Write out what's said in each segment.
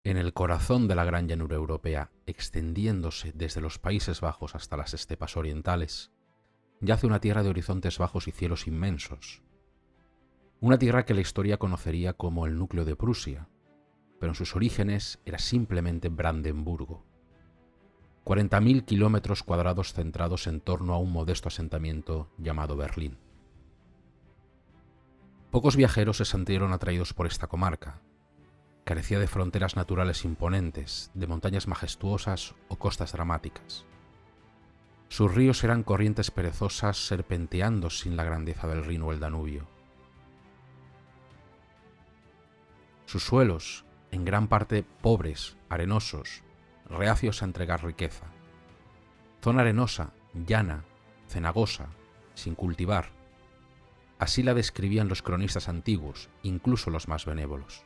En el corazón de la gran llanura europea, extendiéndose desde los Países Bajos hasta las estepas orientales, yace una tierra de horizontes bajos y cielos inmensos. Una tierra que la historia conocería como el núcleo de Prusia, pero en sus orígenes era simplemente Brandenburgo. 40.000 kilómetros cuadrados centrados en torno a un modesto asentamiento llamado Berlín. Pocos viajeros se sintieron atraídos por esta comarca. Carecía de fronteras naturales imponentes, de montañas majestuosas o costas dramáticas. Sus ríos eran corrientes perezosas serpenteando sin la grandeza del Rin o el Danubio. Sus suelos, en gran parte pobres, arenosos, reacios a entregar riqueza. Zona arenosa, llana, cenagosa, sin cultivar. Así la describían los cronistas antiguos, incluso los más benévolos.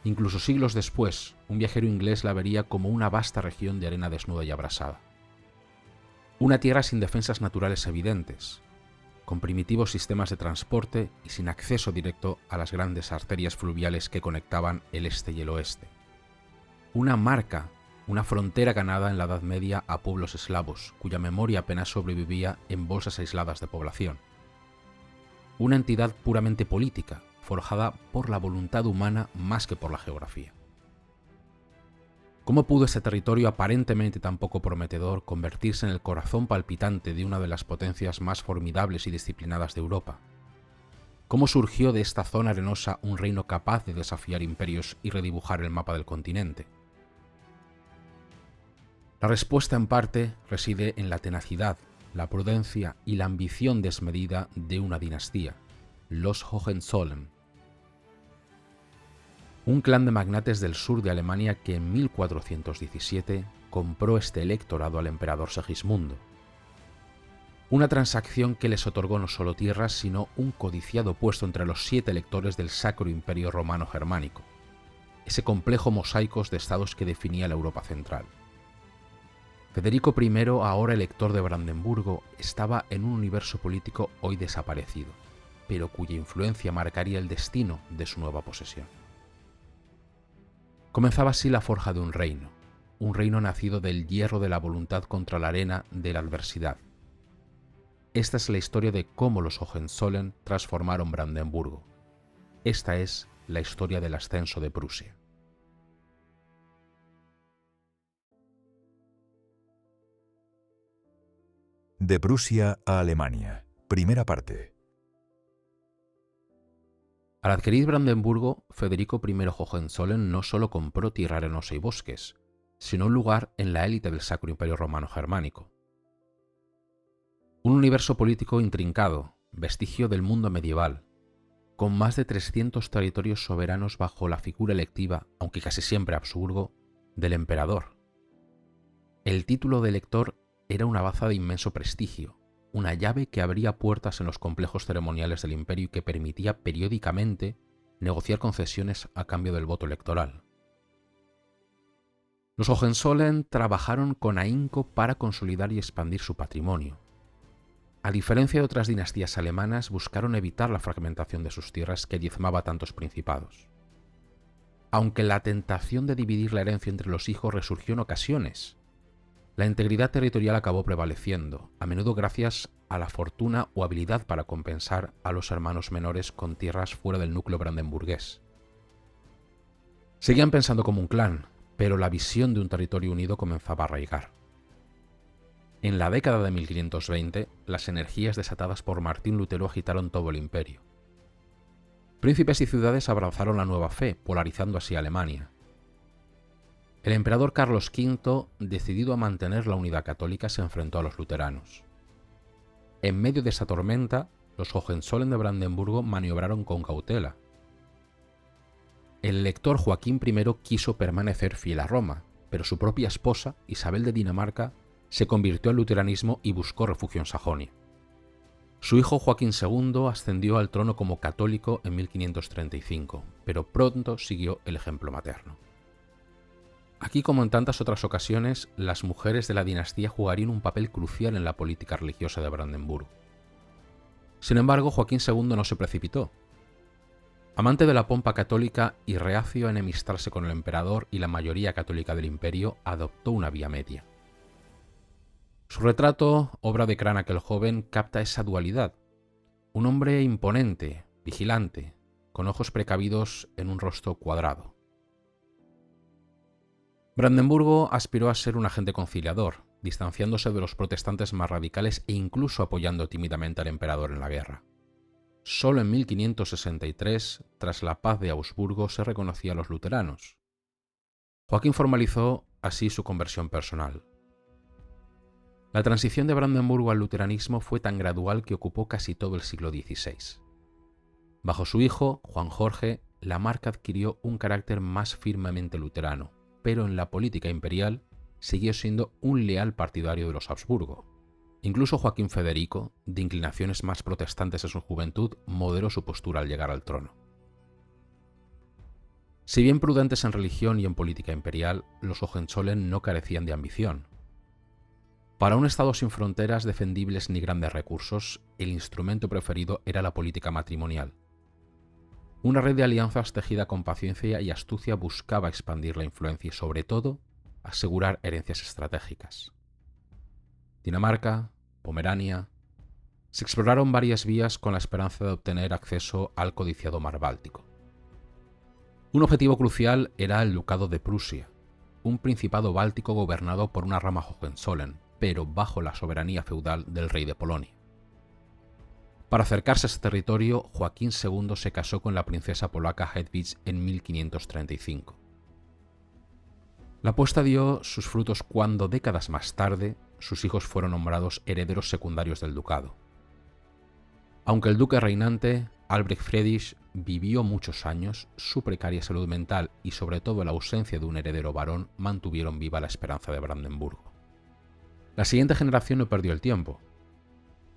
Incluso siglos después, un viajero inglés la vería como una vasta región de arena desnuda y abrasada. Una tierra sin defensas naturales evidentes, con primitivos sistemas de transporte y sin acceso directo a las grandes arterias fluviales que conectaban el este y el oeste. Una marca, una frontera ganada en la Edad Media a pueblos eslavos, cuya memoria apenas sobrevivía en bolsas aisladas de población. Una entidad puramente política, forjada por la voluntad humana más que por la geografía. ¿Cómo pudo ese territorio aparentemente tan poco prometedor convertirse en el corazón palpitante de una de las potencias más formidables y disciplinadas de Europa? ¿Cómo surgió de esta zona arenosa un reino capaz de desafiar imperios y redibujar el mapa del continente? La respuesta en parte reside en la tenacidad, la prudencia y la ambición desmedida de una dinastía, los Hohenzollern. Un clan de magnates del sur de Alemania que en 1417 compró este electorado al emperador Segismundo. Una transacción que les otorgó no solo tierras, sino un codiciado puesto entre los 7 electores del Sacro Imperio Romano Germánico, ese complejo mosaico de estados que definía la Europa central. Federico I, ahora elector de Brandenburgo, estaba en un universo político hoy desaparecido, pero cuya influencia marcaría el destino de su nueva posesión. Comenzaba así la forja de un reino nacido del hierro de la voluntad contra la arena de la adversidad. Esta es la historia de cómo los Hohenzollern transformaron Brandenburgo. Esta es la historia del ascenso de Prusia. De Prusia a Alemania. Primera parte. Al adquirir Brandenburgo, Federico I Hohenzollern no solo compró tierra arenosa y bosques, sino un lugar en la élite del Sacro Imperio Romano Germánico. Un universo político intrincado, vestigio del mundo medieval, con más de 300 territorios soberanos bajo la figura electiva, aunque casi siempre Habsburgo, del emperador. El título de elector era una baza de inmenso prestigio, una llave que abría puertas en los complejos ceremoniales del imperio y que permitía periódicamente negociar concesiones a cambio del voto electoral. Los Hohenzollern trabajaron con ahínco para consolidar y expandir su patrimonio. A diferencia de otras dinastías alemanas, buscaron evitar la fragmentación de sus tierras que diezmaba tantos principados. Aunque la tentación de dividir la herencia entre los hijos resurgió en ocasiones, la integridad territorial acabó prevaleciendo, a menudo gracias a la fortuna o habilidad para compensar a los hermanos menores con tierras fuera del núcleo brandenburgués. Seguían pensando como un clan, pero la visión de un territorio unido comenzaba a arraigar. En la década de 1520, las energías desatadas por Martín Lutero agitaron todo el imperio. Príncipes y ciudades abrazaron la nueva fe, polarizando así a Alemania. El emperador Carlos V, decidido a mantener la unidad católica, se enfrentó a los luteranos. En medio de esa tormenta, los Hohenzollern de Brandenburgo maniobraron con cautela. El elector Joaquín I quiso permanecer fiel a Roma, pero su propia esposa, Isabel de Dinamarca, se convirtió al luteranismo y buscó refugio en Sajonia. Su hijo Joaquín II ascendió al trono como católico en 1535, pero pronto siguió el ejemplo materno. Aquí, como en tantas otras ocasiones, las mujeres de la dinastía jugarían un papel crucial en la política religiosa de Brandenburgo. Sin embargo, Joaquín II no se precipitó. Amante de la pompa católica y reacio a enemistarse con el emperador y la mayoría católica del imperio, adoptó una vía media. Su retrato, obra de Cranach el joven, capta esa dualidad. Un hombre imponente, vigilante, con ojos precavidos en un rostro cuadrado. Brandenburgo aspiró a ser un agente conciliador, distanciándose de los protestantes más radicales e incluso apoyando tímidamente al emperador en la guerra. Solo en 1563, tras la paz de Augsburgo, se reconocía a los luteranos. Joaquín formalizó así su conversión personal. La transición de Brandenburgo al luteranismo fue tan gradual que ocupó casi todo el siglo XVI. Bajo su hijo, Juan Jorge, la marca adquirió un carácter más firmemente luterano, pero en la política imperial siguió siendo un leal partidario de los Habsburgo. Incluso Joaquín Federico, de inclinaciones más protestantes en su juventud, moderó su postura al llegar al trono. Si bien prudentes en religión y en política imperial, los Hohenzollern no carecían de ambición. Para un Estado sin fronteras defendibles ni grandes recursos, el instrumento preferido era la política matrimonial. Una red de alianzas tejida con paciencia y astucia buscaba expandir la influencia y, sobre todo, asegurar herencias estratégicas. Dinamarca, Pomerania. Se exploraron varias vías con la esperanza de obtener acceso al codiciado mar Báltico. Un objetivo crucial era el Ducado de Prusia, un principado báltico gobernado por una rama Hohenzollern, pero bajo la soberanía feudal del rey de Polonia. Para acercarse a ese territorio, Joaquín II se casó con la princesa polaca Hedwig en 1535. La apuesta dio sus frutos cuando, décadas más tarde, sus hijos fueron nombrados herederos secundarios del ducado. Aunque el duque reinante, Albrecht Friedrich, vivió muchos años, su precaria salud mental y sobre todo la ausencia de un heredero varón mantuvieron viva la esperanza de Brandenburgo. La siguiente generación no perdió el tiempo.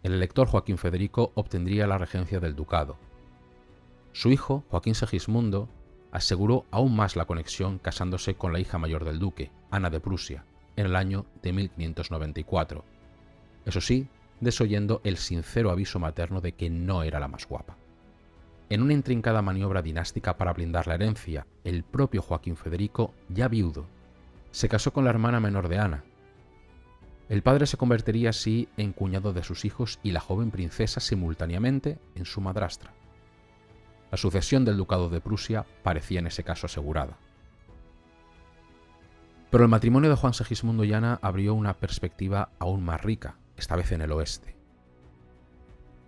El elector Joaquín Federico obtendría la regencia del ducado. Su hijo, Joaquín Segismundo, aseguró aún más la conexión casándose con la hija mayor del duque, Ana de Prusia, en el año de 1594. Eso sí, desoyendo el sincero aviso materno de que no era la más guapa. En una intrincada maniobra dinástica para blindar la herencia, el propio Joaquín Federico, ya viudo, se casó con la hermana menor de Ana. El padre se convertiría así en cuñado de sus hijos y la joven princesa simultáneamente en su madrastra. La sucesión del ducado de Prusia parecía en ese caso asegurada. Pero el matrimonio de Juan Segismundo y Ana abrió una perspectiva aún más rica, esta vez en el oeste.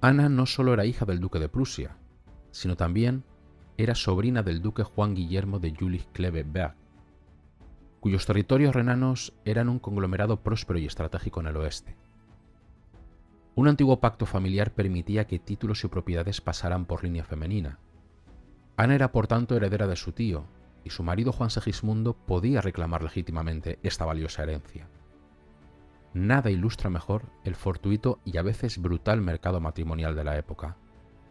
Ana no solo era hija del duque de Prusia, sino también era sobrina del duque Juan Guillermo de Jülich-Kleve-Berg, cuyos territorios renanos eran un conglomerado próspero y estratégico en el oeste. Un antiguo pacto familiar permitía que títulos y propiedades pasaran por línea femenina. Ana era por tanto heredera de su tío, y su marido Juan Segismundo podía reclamar legítimamente esta valiosa herencia. Nada ilustra mejor el fortuito y a veces brutal mercado matrimonial de la época,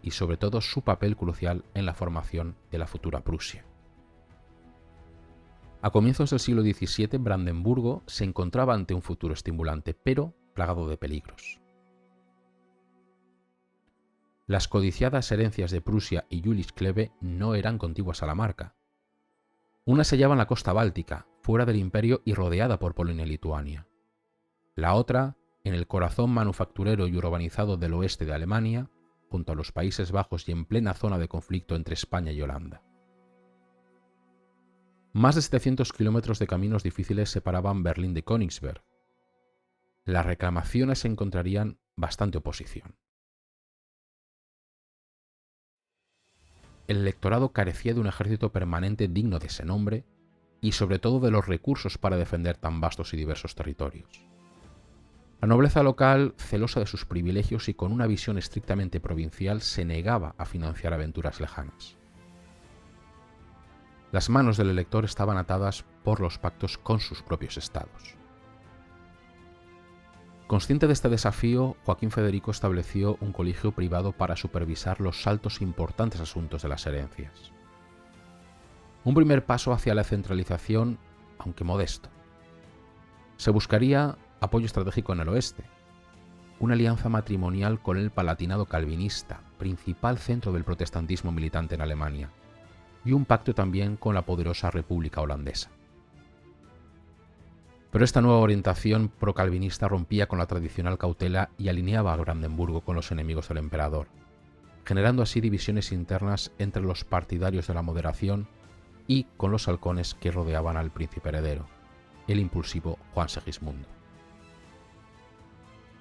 y sobre todo su papel crucial en la formación de la futura Prusia. A comienzos del siglo XVII, Brandenburgo se encontraba ante un futuro estimulante, pero plagado de peligros. Las codiciadas herencias de Prusia y Jülich-Kleve no eran contiguas a la marca. Una se hallaba en la costa báltica, fuera del imperio y rodeada por Polonia y Lituania. La otra, en el corazón manufacturero y urbanizado del oeste de Alemania, junto a los Países Bajos y en plena zona de conflicto entre España y Holanda. Más de 700 kilómetros de caminos difíciles separaban Berlín de Königsberg. Las reclamaciones encontrarían bastante oposición. El electorado carecía de un ejército permanente digno de ese nombre y sobre todo de los recursos para defender tan vastos y diversos territorios. La nobleza local, celosa de sus privilegios y con una visión estrictamente provincial, se negaba a financiar aventuras lejanas. Las manos del elector estaban atadas por los pactos con sus propios estados. Consciente de este desafío, Joaquín Federico estableció un colegio privado para supervisar los altos e importantes asuntos de las herencias. Un primer paso hacia la centralización, aunque modesto. Se buscaría apoyo estratégico en el oeste. una alianza matrimonial con el Palatinado calvinista, principal centro del protestantismo militante en Alemania, y un pacto también con la poderosa República Holandesa. Pero esta nueva orientación procalvinista rompía con la tradicional cautela y alineaba a Brandenburgo con los enemigos del emperador, generando así divisiones internas entre los partidarios de la moderación y con los halcones que rodeaban al príncipe heredero, el impulsivo Juan Segismundo.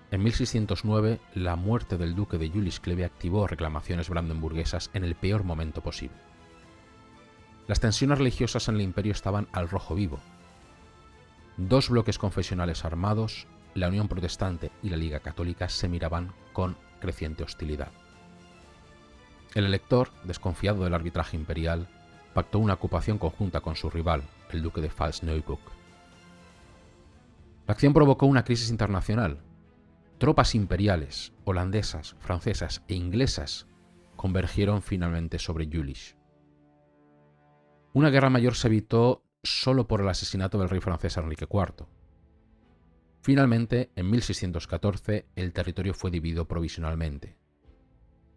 En 1609, la muerte del duque de Jülich-Kleve activó reclamaciones brandenburguesas en el peor momento posible. Las tensiones religiosas en el imperio estaban al rojo vivo. Dos bloques confesionales armados, la Unión Protestante y la Liga Católica, se miraban con creciente hostilidad. El elector, desconfiado del arbitraje imperial, pactó una ocupación conjunta con su rival, el duque de Pfalz-Neuburg. La acción provocó una crisis internacional. Tropas imperiales, holandesas, francesas e inglesas convergieron finalmente sobre Jülich. Una guerra mayor se evitó solo por el asesinato del rey francés Enrique IV. Finalmente, en 1614, el territorio fue dividido provisionalmente.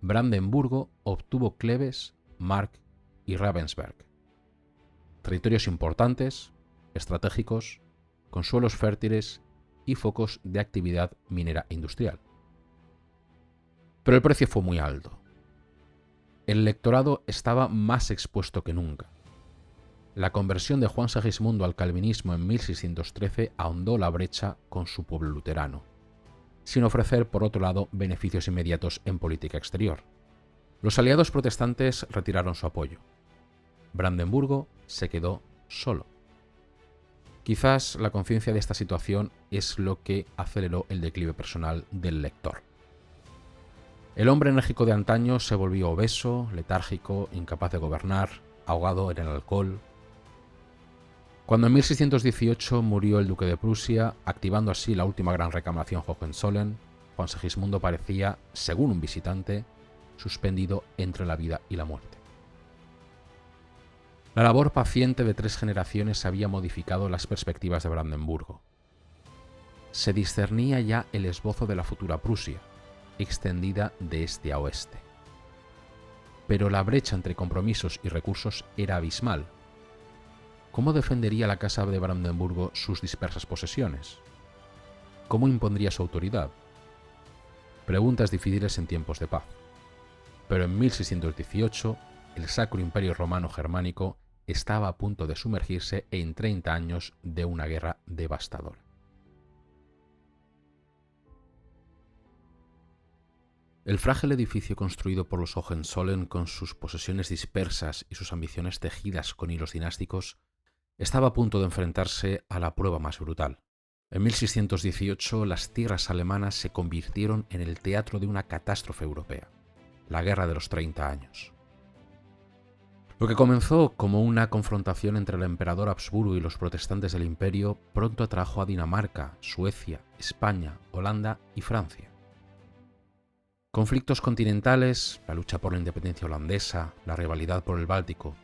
Brandenburgo obtuvo Cleves, Mark y Ravensberg. Territorios importantes, estratégicos, con suelos fértiles y focos de actividad minera industrial. Pero el precio fue muy alto. El electorado estaba más expuesto que nunca. La conversión de Juan Segismundo al calvinismo en 1613 ahondó la brecha con su pueblo luterano, sin ofrecer, por otro lado, beneficios inmediatos en política exterior. Los aliados protestantes retiraron su apoyo. Brandenburgo se quedó solo. Quizás la conciencia de esta situación es lo que aceleró el declive personal del lector. El hombre enérgico de antaño se volvió obeso, letárgico, incapaz de gobernar, ahogado en el alcohol. Cuando en 1618 murió el duque de Prusia, activando así la última gran reclamación Hohenzollern, Juan Segismundo parecía, según un visitante, suspendido entre la vida y la muerte. La labor paciente de 3 generaciones había modificado las perspectivas de Brandenburgo. Se discernía ya el esbozo de la futura Prusia, extendida de este a oeste. Pero la brecha entre compromisos y recursos era abismal. ¿Cómo defendería la Casa de Brandenburgo sus dispersas posesiones? ¿Cómo impondría su autoridad? Preguntas difíciles en tiempos de paz. Pero en 1618, el Sacro Imperio Romano Germánico estaba a punto de sumergirse en 30 años de una guerra devastadora. El frágil edificio construido por los Hohenzollern, con sus posesiones dispersas y sus ambiciones tejidas con hilos dinásticos, estaba a punto de enfrentarse a la prueba más brutal. En 1618, las tierras alemanas se convirtieron en el teatro de una catástrofe europea, la Guerra de los 30 años. Lo que comenzó como una confrontación entre el emperador Habsburgo y los protestantes del imperio pronto atrajo a Dinamarca, Suecia, España, Holanda y Francia. Conflictos continentales, la lucha por la independencia holandesa, la rivalidad por el Báltico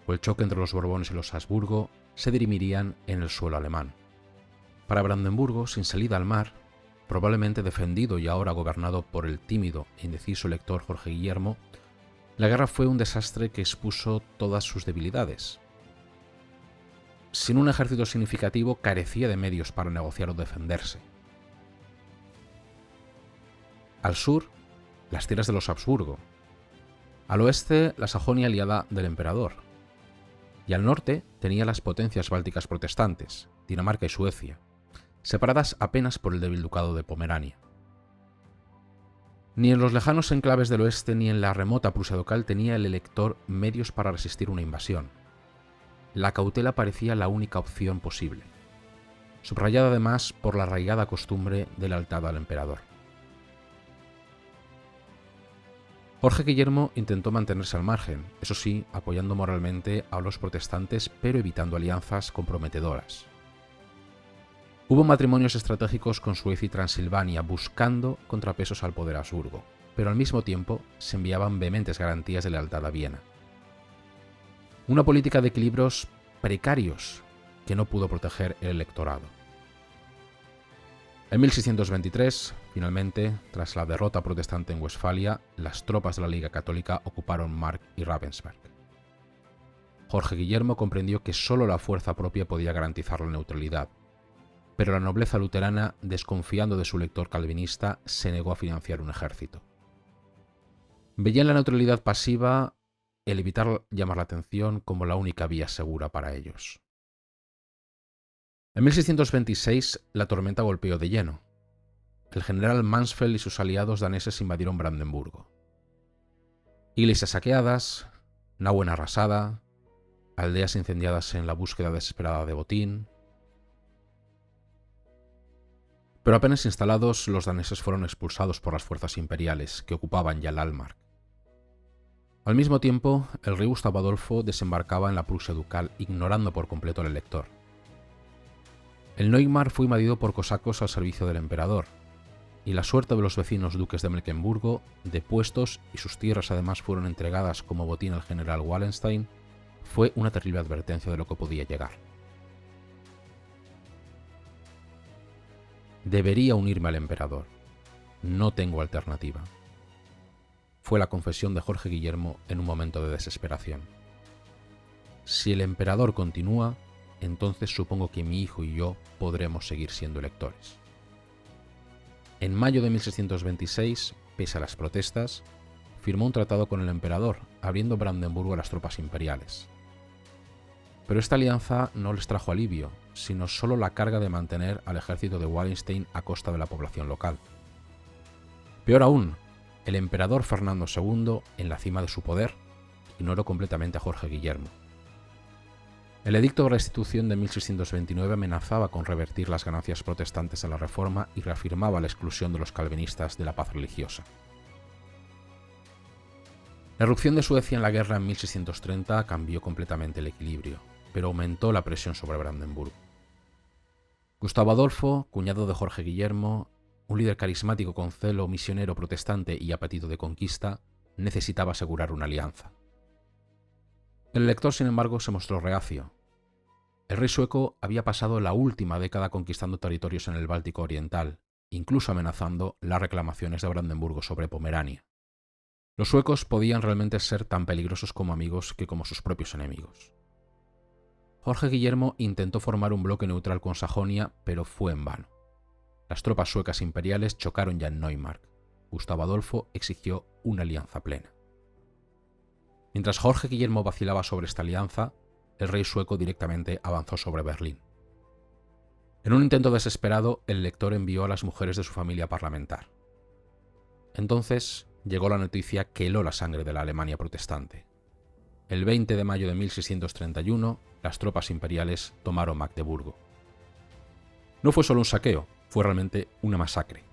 o el choque entre los Borbones y los Habsburgo se dirimirían en el suelo alemán. Para Brandenburgo, sin salida al mar, probablemente defendido y ahora gobernado por el tímido e indeciso elector Jorge Guillermo, la guerra fue un desastre que expuso todas sus debilidades. Sin un ejército significativo, carecía de medios para negociar o defenderse. Al sur, las tierras de los Habsburgo. Al oeste, la Sajonia aliada del emperador. Y al norte tenía las potencias bálticas protestantes, Dinamarca y Suecia, separadas apenas por el débil ducado de Pomerania. Ni en los lejanos enclaves del oeste ni en la remota Prusia ducal tenía el elector medios para resistir una invasión. La cautela parecía la única opción posible, subrayada además por la arraigada costumbre de lealtad al emperador. Jorge Guillermo intentó mantenerse al margen, eso sí, apoyando moralmente a los protestantes, pero evitando alianzas comprometedoras. Hubo matrimonios estratégicos con Suecia y Transilvania, buscando contrapesos al poder Habsburgo, pero al mismo tiempo se enviaban vehementes garantías de lealtad a Viena. Una política de equilibrios precarios que no pudo proteger el electorado. En 1623, finalmente, tras la derrota protestante en Westfalia, las tropas de la Liga Católica ocuparon Mark y Ravensberg. Jorge Guillermo comprendió que solo la fuerza propia podía garantizar la neutralidad, pero la nobleza luterana, desconfiando de su lector calvinista, se negó a financiar un ejército. Veía en la neutralidad pasiva el evitar llamar la atención como la única vía segura para ellos. En 1626 la tormenta golpeó de lleno. El general Mansfeld y sus aliados daneses invadieron Brandenburgo. Iglesias saqueadas, Nauen arrasada, aldeas incendiadas en la búsqueda desesperada de botín. Pero apenas instalados, los daneses fueron expulsados por las fuerzas imperiales que ocupaban ya el Altmark. Al mismo tiempo, el rey Gustavo Adolfo desembarcaba en la Prusia ducal, ignorando por completo al elector. El Neumark fue invadido por cosacos al servicio del emperador, y la suerte de los vecinos duques de Mecklemburgo, depuestos y sus tierras además fueron entregadas como botín al general Wallenstein, fue una terrible advertencia de lo que podía llegar. Debería unirme al emperador. No tengo alternativa. Fue la confesión de Jorge Guillermo en un momento de desesperación. Si el emperador continúa, entonces supongo que mi hijo y yo podremos seguir siendo electores. En mayo de 1626, pese a las protestas, firmó un tratado con el emperador, abriendo Brandenburgo a las tropas imperiales. Pero esta alianza no les trajo alivio, sino solo la carga de mantener al ejército de Wallenstein a costa de la población local. Peor aún, el emperador Fernando II, en la cima de su poder, ignoró completamente a Jorge Guillermo. El edicto de restitución de 1629 amenazaba con revertir las ganancias protestantes a la Reforma y reafirmaba la exclusión de los calvinistas de la paz religiosa. La irrupción de Suecia en la guerra en 1630 cambió completamente el equilibrio, pero aumentó la presión sobre Brandenburgo. Gustavo Adolfo, cuñado de Jorge Guillermo, un líder carismático con celo misionero protestante y apetito de conquista, necesitaba asegurar una alianza. El elector, sin embargo, se mostró reacio. El rey sueco había pasado la última década conquistando territorios en el Báltico oriental, incluso amenazando las reclamaciones de Brandenburgo sobre Pomerania. Los suecos podían realmente ser tan peligrosos como amigos que como sus propios enemigos. Jorge Guillermo intentó formar un bloque neutral con Sajonia, pero fue en vano. Las tropas suecas imperiales chocaron ya en Neumark. Gustavo Adolfo exigió una alianza plena. Mientras Jorge Guillermo vacilaba sobre esta alianza, el rey sueco directamente avanzó sobre Berlín. En un intento desesperado, el elector envió a las mujeres de su familia a parlamentar. Entonces llegó la noticia que heló la sangre de la Alemania protestante. El 20 de mayo de 1631, las tropas imperiales tomaron Magdeburgo. No fue solo un saqueo, fue realmente una masacre.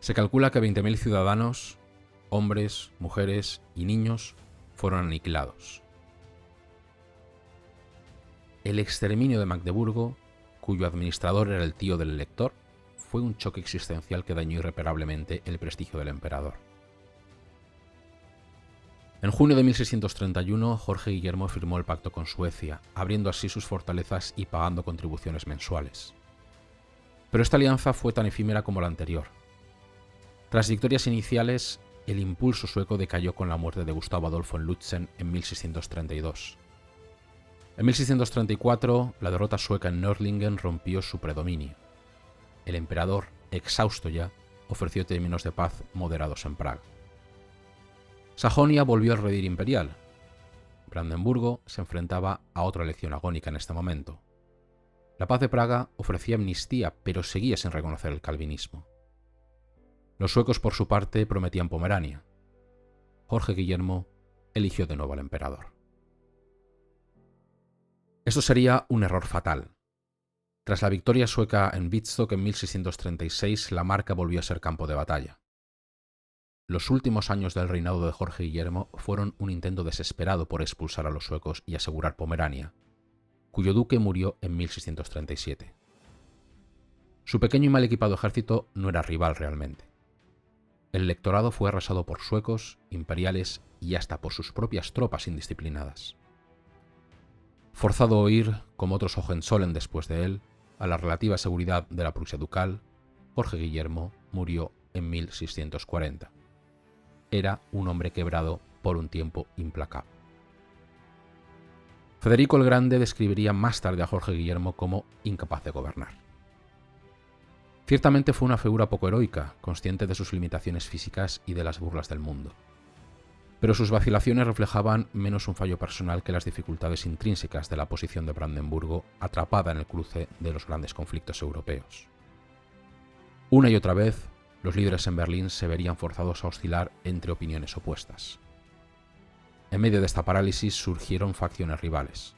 Se calcula que 20.000 ciudadanos, hombres, mujeres y niños, fueron aniquilados. El exterminio de Magdeburgo, cuyo administrador era el tío del elector, fue un choque existencial que dañó irreparablemente el prestigio del emperador. En junio de 1631, Jorge Guillermo firmó el pacto con Suecia, abriendo así sus fortalezas y pagando contribuciones mensuales. Pero esta alianza fue tan efímera como la anterior. Tras victorias iniciales, el impulso sueco decayó con la muerte de Gustavo Adolfo en Lützen en 1632. En 1634, la derrota sueca en Nördlingen rompió su predominio. El emperador, exhausto ya, ofreció términos de paz moderados en Praga. Sajonia volvió al redil imperial. Brandenburgo se enfrentaba a otra elección agónica en este momento. La paz de Praga ofrecía amnistía, pero seguía sin reconocer el calvinismo. Los suecos, por su parte, prometían Pomerania. Jorge Guillermo eligió de nuevo al emperador. Esto sería un error fatal. Tras la victoria sueca en Wittstock en 1636, la Marca volvió a ser campo de batalla. Los últimos años del reinado de Jorge Guillermo fueron un intento desesperado por expulsar a los suecos y asegurar Pomerania, cuyo duque murió en 1637. Su pequeño y mal equipado ejército no era rival realmente. El electorado fue arrasado por suecos, imperiales y hasta por sus propias tropas indisciplinadas. Forzado a huir, como otros Hohenzollern después de él, a la relativa seguridad de la Prusia ducal, Jorge Guillermo murió en 1640. Era un hombre quebrado por un tiempo implacable. Federico el Grande describiría más tarde a Jorge Guillermo como incapaz de gobernar. Ciertamente fue una figura poco heroica, consciente de sus limitaciones físicas y de las burlas del mundo. Pero sus vacilaciones reflejaban menos un fallo personal que las dificultades intrínsecas de la posición de Brandenburgo atrapada en el cruce de los grandes conflictos europeos. Una y otra vez, los líderes en Berlín se verían forzados a oscilar entre opiniones opuestas. En medio de esta parálisis surgieron facciones rivales.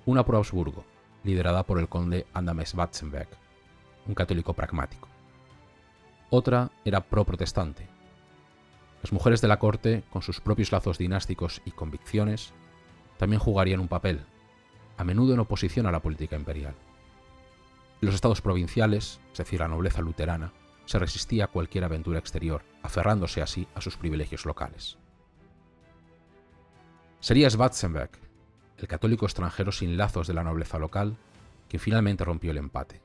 Una por Augsburgo, liderada por el conde Adam Schwarzenberg, un católico pragmático. Otra era pro-protestante. Las mujeres de la corte, con sus propios lazos dinásticos y convicciones, también jugarían un papel, a menudo en oposición a la política imperial. Los estados provinciales, es decir, la nobleza luterana, se resistía a cualquier aventura exterior, aferrándose así a sus privilegios locales. Sería Schwarzenberg, el católico extranjero sin lazos de la nobleza local, quien finalmente rompió el empate.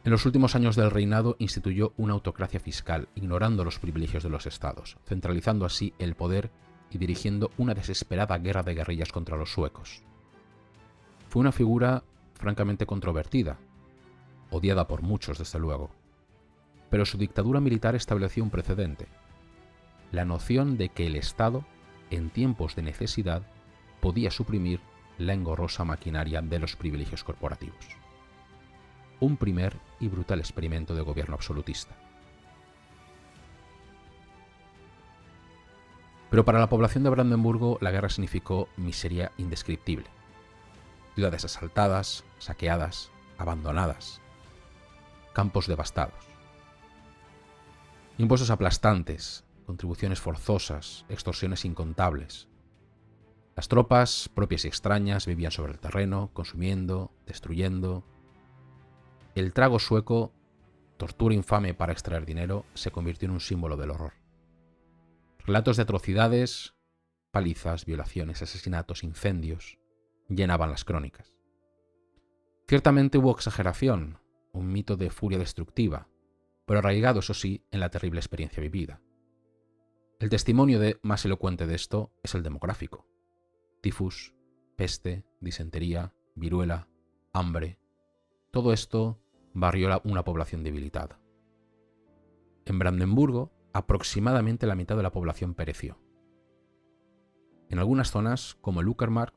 En los últimos años del reinado instituyó una autocracia fiscal, ignorando los privilegios de los estados, centralizando así el poder y dirigiendo una desesperada guerra de guerrillas contra los suecos. Fue una figura francamente controvertida, odiada por muchos desde luego, pero su dictadura militar estableció un precedente: la noción de que el Estado, en tiempos de necesidad, podía suprimir la engorrosa maquinaria de los privilegios corporativos. Un primer y brutal experimento de gobierno absolutista. Pero para la población de Brandenburgo la guerra significó miseria indescriptible. Ciudades asaltadas, saqueadas, abandonadas, campos devastados. Impuestos aplastantes, contribuciones forzosas, extorsiones incontables. Las tropas, propias y extrañas, vivían sobre el terreno, consumiendo, destruyendo. El trago sueco, tortura infame para extraer dinero, se convirtió en un símbolo del horror. Relatos de atrocidades, palizas, violaciones, asesinatos, incendios, llenaban las crónicas. Ciertamente hubo exageración, un mito de furia destructiva, pero arraigado, eso sí, en la terrible experiencia vivida. El testimonio más elocuente de esto es el demográfico. Tifus, peste, disentería, viruela, hambre, todo esto barrió una población debilitada. En Brandenburgo, aproximadamente la mitad de la población pereció. En algunas zonas, como el Uckermark,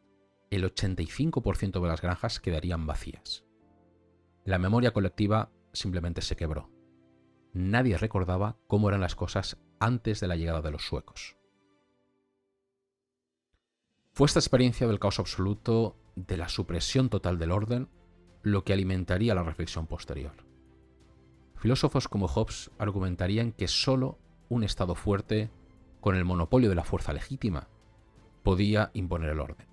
el 85% de las granjas quedarían vacías. La memoria colectiva simplemente se quebró. Nadie recordaba cómo eran las cosas antes de la llegada de los suecos. Fue esta experiencia del caos absoluto, de la supresión total del orden, lo que alimentaría la reflexión posterior. Filósofos como Hobbes argumentarían que sólo un Estado fuerte, con el monopolio de la fuerza legítima, podía imponer el orden.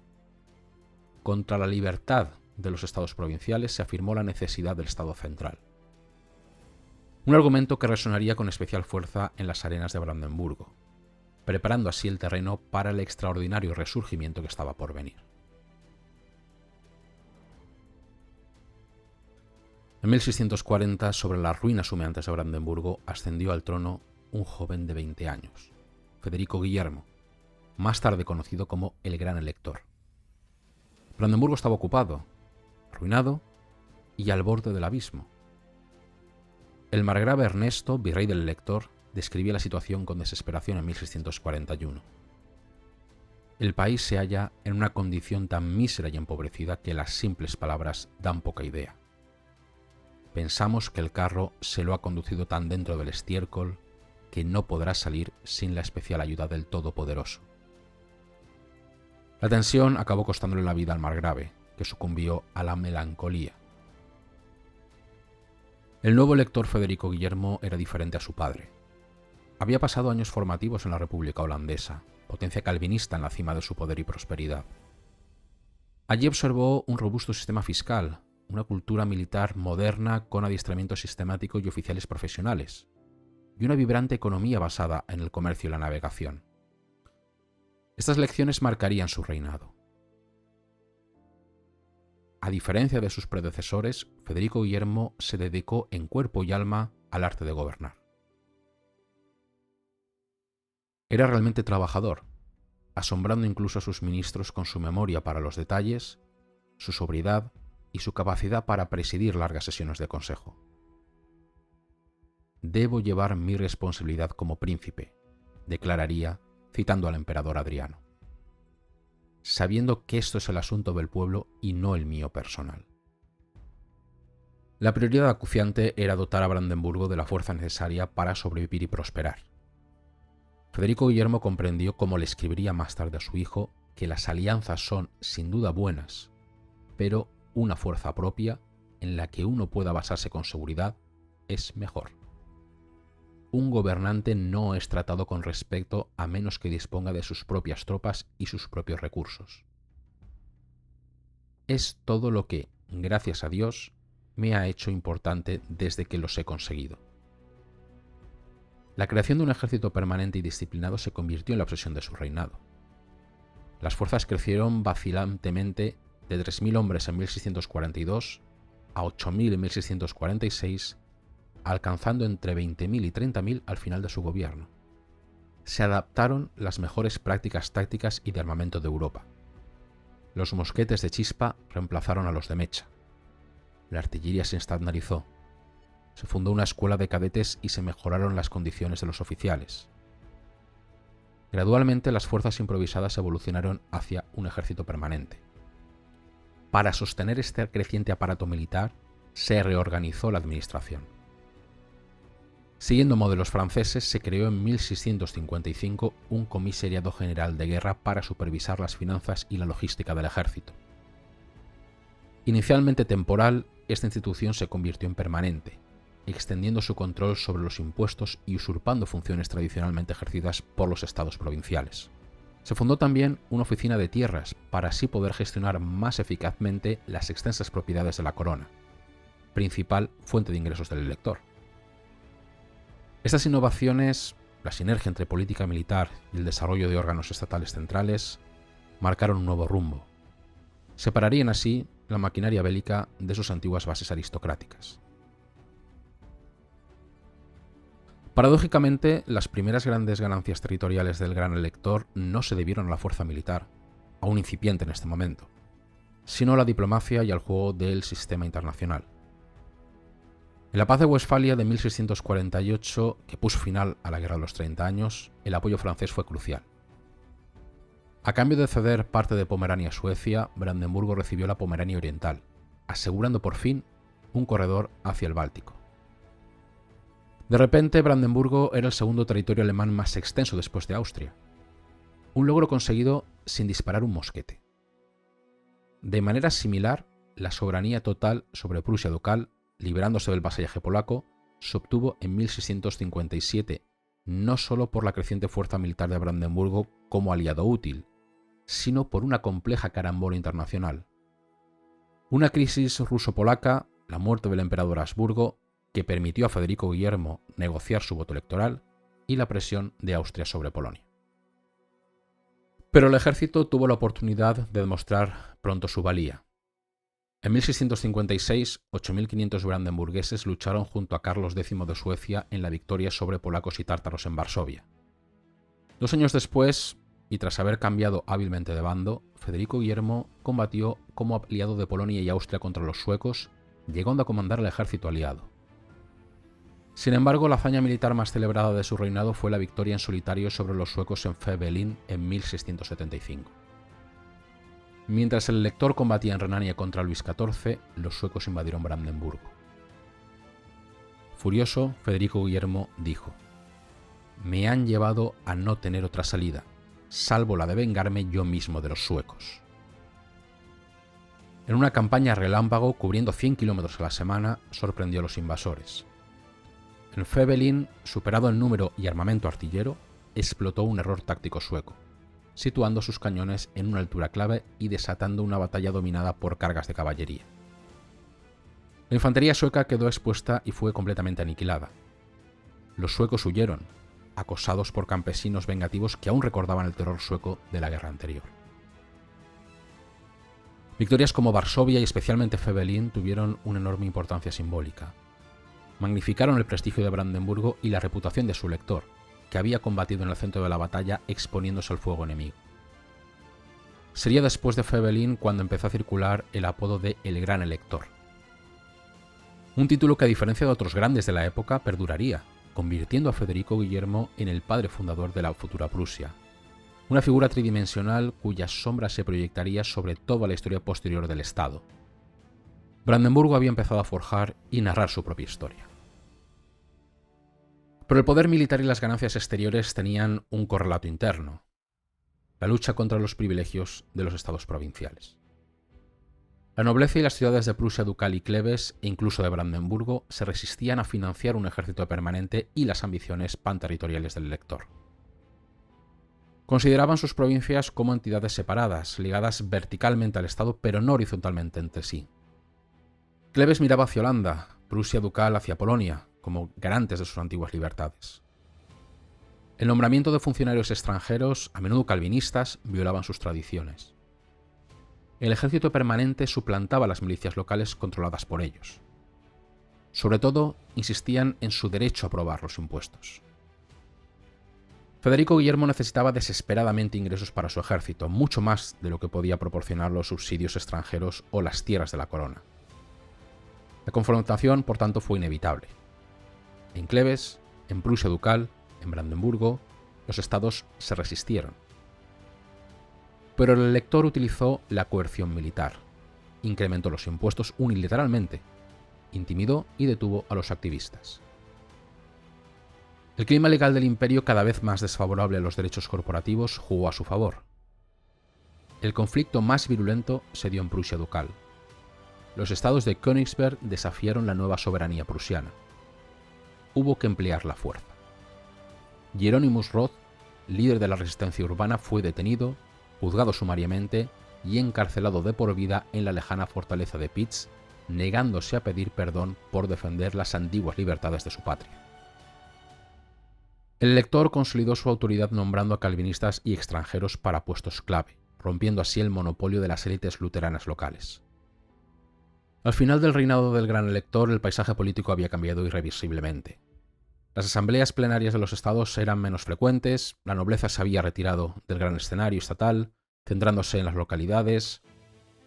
Contra la libertad de los estados provinciales se afirmó la necesidad del Estado central. Un argumento que resonaría con especial fuerza en las arenas de Brandenburgo, preparando así el terreno para el extraordinario resurgimiento que estaba por venir. En 1640, sobre las ruinas humeantes de Brandenburgo, ascendió al trono un joven de 20 años, Federico Guillermo, más tarde conocido como el Gran Elector. Brandenburgo estaba ocupado, arruinado y al borde del abismo. El margrave Ernesto, virrey del Elector, describía la situación con desesperación en 1641. El país se halla en una condición tan mísera y empobrecida que las simples palabras dan poca idea. Pensamos que el carro se lo ha conducido tan dentro del estiércol que no podrá salir sin la especial ayuda del Todopoderoso. La tensión acabó costándole la vida al margrave, que sucumbió a la melancolía. El nuevo elector Federico Guillermo era diferente a su padre. Había pasado años formativos en la República Holandesa, potencia calvinista en la cima de su poder y prosperidad. Allí observó un robusto sistema fiscal, una cultura militar moderna con adiestramiento sistemático y oficiales profesionales, y una vibrante economía basada en el comercio y la navegación. Estas lecciones marcarían su reinado. A diferencia de sus predecesores, Federico Guillermo se dedicó en cuerpo y alma al arte de gobernar. Era realmente trabajador, asombrando incluso a sus ministros con su memoria para los detalles, su sobriedad y su capacidad para presidir largas sesiones de consejo. «Debo llevar mi responsabilidad como príncipe», declararía, citando al emperador Adriano, «sabiendo que esto es el asunto del pueblo y no el mío personal». La prioridad acuciante era dotar a Brandenburgo de la fuerza necesaria para sobrevivir y prosperar. Federico Guillermo comprendió, como le escribiría más tarde a su hijo, que las alianzas son sin duda buenas, pero una fuerza propia en la que uno pueda basarse con seguridad es mejor. Un gobernante no es tratado con respeto a menos que disponga de sus propias tropas y sus propios recursos. Es todo lo que, gracias a Dios, me ha hecho importante desde que los he conseguido. La creación de un ejército permanente y disciplinado se convirtió en la obsesión de su reinado. Las fuerzas crecieron vacilantemente de 3.000 hombres en 1642 a 8.000 en 1646, alcanzando entre 20.000 y 30.000 al final de su gobierno. Se adaptaron las mejores prácticas tácticas y de armamento de Europa. Los mosquetes de chispa reemplazaron a los de mecha. La artillería se estandarizó. Se fundó una escuela de cadetes y se mejoraron las condiciones de los oficiales. Gradualmente las fuerzas improvisadas evolucionaron hacia un ejército permanente. Para sostener este creciente aparato militar, se reorganizó la administración. Siguiendo modelos franceses, se creó en 1655 un comisariado general de guerra para supervisar las finanzas y la logística del ejército. Inicialmente temporal, esta institución se convirtió en permanente, extendiendo su control sobre los impuestos y usurpando funciones tradicionalmente ejercidas por los estados provinciales. Se fundó también una oficina de tierras para así poder gestionar más eficazmente las extensas propiedades de la corona, principal fuente de ingresos del elector. Estas innovaciones, la sinergia entre política militar y el desarrollo de órganos estatales centrales, marcaron un nuevo rumbo. Separarían así la maquinaria bélica de sus antiguas bases aristocráticas. Paradójicamente, las primeras grandes ganancias territoriales del gran elector no se debieron a la fuerza militar, aún incipiente en este momento, sino a la diplomacia y al juego del sistema internacional. En la paz de Westfalia de 1648, que puso final a la Guerra de los 30 años, el apoyo francés fue crucial. A cambio de ceder parte de Pomerania a Suecia, Brandenburgo recibió la Pomerania Oriental, asegurando por fin un corredor hacia el Báltico. De repente, Brandenburgo era el segundo territorio alemán más extenso después de Austria, un logro conseguido sin disparar un mosquete. De manera similar, la soberanía total sobre Prusia Ducal, liberándose del vasallaje polaco, se obtuvo en 1657, no solo por la creciente fuerza militar de Brandenburgo como aliado útil, sino por una compleja carambola internacional. Una crisis ruso-polaca, la muerte del emperador Habsburgo, que permitió a Federico Guillermo negociar su voto electoral, y la presión de Austria sobre Polonia. Pero el ejército tuvo la oportunidad de demostrar pronto su valía. En 1656, 8.500 brandenburgueses lucharon junto a Carlos X de Suecia en la victoria sobre polacos y tártaros en Varsovia. 2 años después, y tras haber cambiado hábilmente de bando, Federico Guillermo combatió como aliado de Polonia y Austria contra los suecos, llegando a comandar el ejército aliado. Sin embargo, la hazaña militar más celebrada de su reinado fue la victoria en solitario sobre los suecos en Fehmarn en 1675. Mientras el elector combatía en Renania contra Luis XIV, los suecos invadieron Brandenburgo. Furioso, Federico Guillermo dijo: «Me han llevado a no tener otra salida, salvo la de vengarme yo mismo de los suecos». En una campaña relámpago, cubriendo 100 kilómetros a la semana, sorprendió a los invasores. En Fehmarn, superado en número y armamento artillero, explotó un error táctico sueco, situando sus cañones en una altura clave y desatando una batalla dominada por cargas de caballería. La infantería sueca quedó expuesta y fue completamente aniquilada. Los suecos huyeron, acosados por campesinos vengativos que aún recordaban el terror sueco de la guerra anterior. Victorias como Varsovia y especialmente Fehvelin tuvieron una enorme importancia simbólica. Magnificaron el prestigio de Brandenburgo y la reputación de su elector, que había combatido en el centro de la batalla exponiéndose al fuego enemigo. Sería después de Fehvelin cuando empezó a circular el apodo de El Gran Elector. Un título que, a diferencia de otros grandes de la época, perduraría, convirtiendo a Federico Guillermo en el padre fundador de la futura Prusia, una figura tridimensional cuya sombra se proyectaría sobre toda la historia posterior del Estado. Brandenburgo había empezado a forjar y narrar su propia historia. Pero el poder militar y las ganancias exteriores tenían un correlato interno: la lucha contra los privilegios de los estados provinciales. La nobleza y las ciudades de Prusia ducal y Cleves, e incluso de Brandenburgo, se resistían a financiar un ejército permanente y las ambiciones panterritoriales del elector. Consideraban sus provincias como entidades separadas, ligadas verticalmente al Estado, pero no horizontalmente entre sí. Cleves miraba hacia Holanda, Prusia ducal hacia Polonia, como garantes de sus antiguas libertades. El nombramiento de funcionarios extranjeros, a menudo calvinistas, violaban sus tradiciones. El ejército permanente suplantaba las milicias locales controladas por ellos. Sobre todo, insistían en su derecho a aprobar los impuestos. Federico Guillermo necesitaba desesperadamente ingresos para su ejército, mucho más de lo que podía proporcionar los subsidios extranjeros o las tierras de la corona. La confrontación, por tanto, fue inevitable. En Cleves, en Prusia ducal, en Brandenburgo, los estados se resistieron. Pero el elector utilizó la coerción militar, incrementó los impuestos unilateralmente, intimidó y detuvo a los activistas. El clima legal del imperio, cada vez más desfavorable a los derechos corporativos, jugó a su favor. El conflicto más virulento se dio en Prusia ducal. Los estados de Königsberg desafiaron la nueva soberanía prusiana. Hubo que emplear la fuerza. Hieronymus Roth, líder de la resistencia urbana, fue detenido, juzgado sumariamente y encarcelado de por vida en la lejana fortaleza de Pitz, negándose a pedir perdón por defender las antiguas libertades de su patria. El elector consolidó su autoridad nombrando a calvinistas y extranjeros para puestos clave, rompiendo así el monopolio de las élites luteranas locales. Al final del reinado del gran elector, el paisaje político había cambiado irreversiblemente. Las asambleas plenarias de los estados eran menos frecuentes, la nobleza se había retirado del gran escenario estatal, centrándose en las localidades,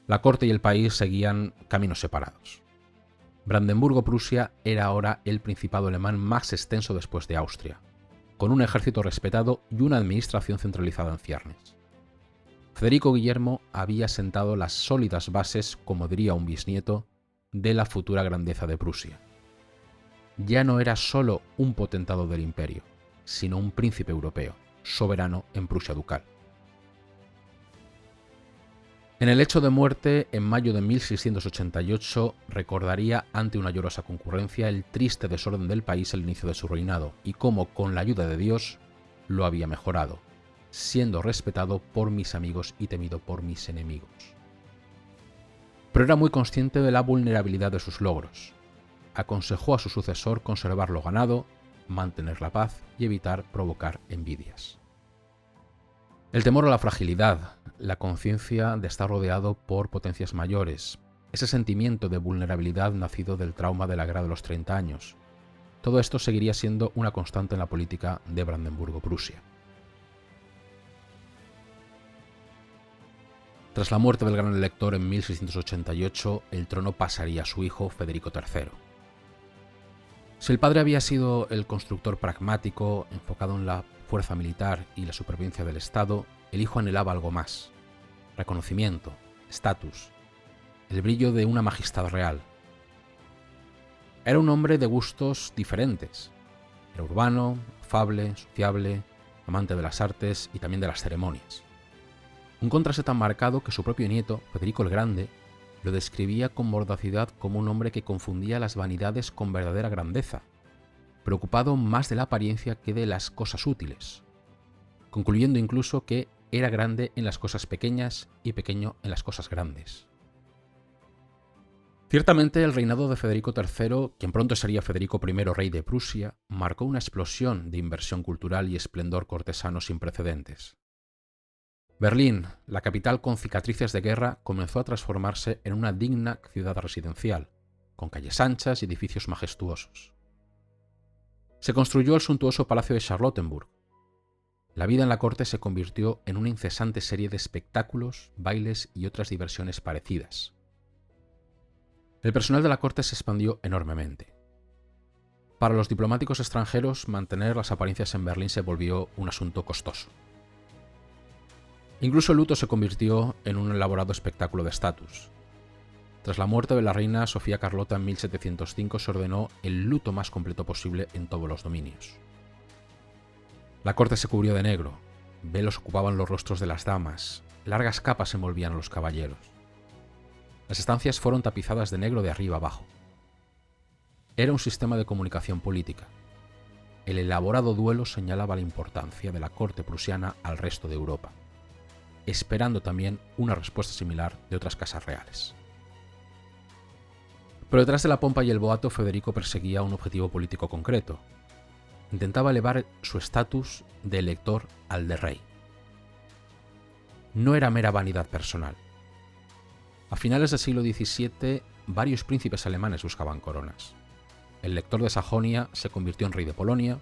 la corte y el país seguían caminos separados. Brandenburgo-Prusia era ahora el principado alemán más extenso después de Austria, con un ejército respetado y una administración centralizada en ciernes. Federico Guillermo había sentado las sólidas bases, como diría un bisnieto, de la futura grandeza de Prusia. Ya no era solo un potentado del imperio, sino un príncipe europeo, soberano en Prusia ducal. En el lecho de muerte, en mayo de 1688, recordaría ante una llorosa concurrencia el triste desorden del país al inicio de su reinado y cómo, con la ayuda de Dios, lo había mejorado, siendo respetado por mis amigos y temido por mis enemigos. Pero era muy consciente de la vulnerabilidad de sus logros. Aconsejó a su sucesor conservar lo ganado, mantener la paz y evitar provocar envidias. El temor a la fragilidad, la conciencia de estar rodeado por potencias mayores, ese sentimiento de vulnerabilidad nacido del trauma de la guerra de los 30 años, todo esto seguiría siendo una constante en la política de Brandenburgo-Prusia. Tras la muerte del gran elector en 1688, el trono pasaría a su hijo Federico III. Si el padre había sido el constructor pragmático, enfocado en la fuerza militar y la supervivencia del Estado, el hijo anhelaba algo más: reconocimiento, estatus, el brillo de una majestad real. Era un hombre de gustos diferentes. Era urbano, afable, sociable, amante de las artes y también de las ceremonias. Un contraste tan marcado que su propio nieto, Federico el Grande, lo describía con mordacidad como un hombre que confundía las vanidades con verdadera grandeza, preocupado más de la apariencia que de las cosas útiles, concluyendo incluso que era grande en las cosas pequeñas y pequeño en las cosas grandes. Ciertamente el reinado de Federico III, quien pronto sería Federico I, rey de Prusia, marcó una explosión de inversión cultural y esplendor cortesano sin precedentes. Berlín, la capital con cicatrices de guerra, comenzó a transformarse en una digna ciudad residencial, con calles anchas y edificios majestuosos. Se construyó el suntuoso Palacio de Charlottenburg. La vida en la corte se convirtió en una incesante serie de espectáculos, bailes y otras diversiones parecidas. El personal de la corte se expandió enormemente. Para los diplomáticos extranjeros, mantener las apariencias en Berlín se volvió un asunto costoso. Incluso el luto se convirtió en un elaborado espectáculo de estatus. Tras la muerte de la reina Sofía Carlota en 1705 se ordenó el luto más completo posible en todos los dominios. La corte se cubrió de negro, velos ocupaban los rostros de las damas, largas capas envolvían a los caballeros. Las estancias fueron tapizadas de negro de arriba abajo. Era un sistema de comunicación política. El elaborado duelo señalaba la importancia de la corte prusiana al resto de Europa, esperando también una respuesta similar de otras casas reales. Pero detrás de la pompa y el boato, Federico perseguía un objetivo político concreto. Intentaba elevar su estatus de elector al de rey. No era mera vanidad personal. A finales del siglo XVII, varios príncipes alemanes buscaban coronas. El Lector de Sajonia se convirtió en rey de Polonia.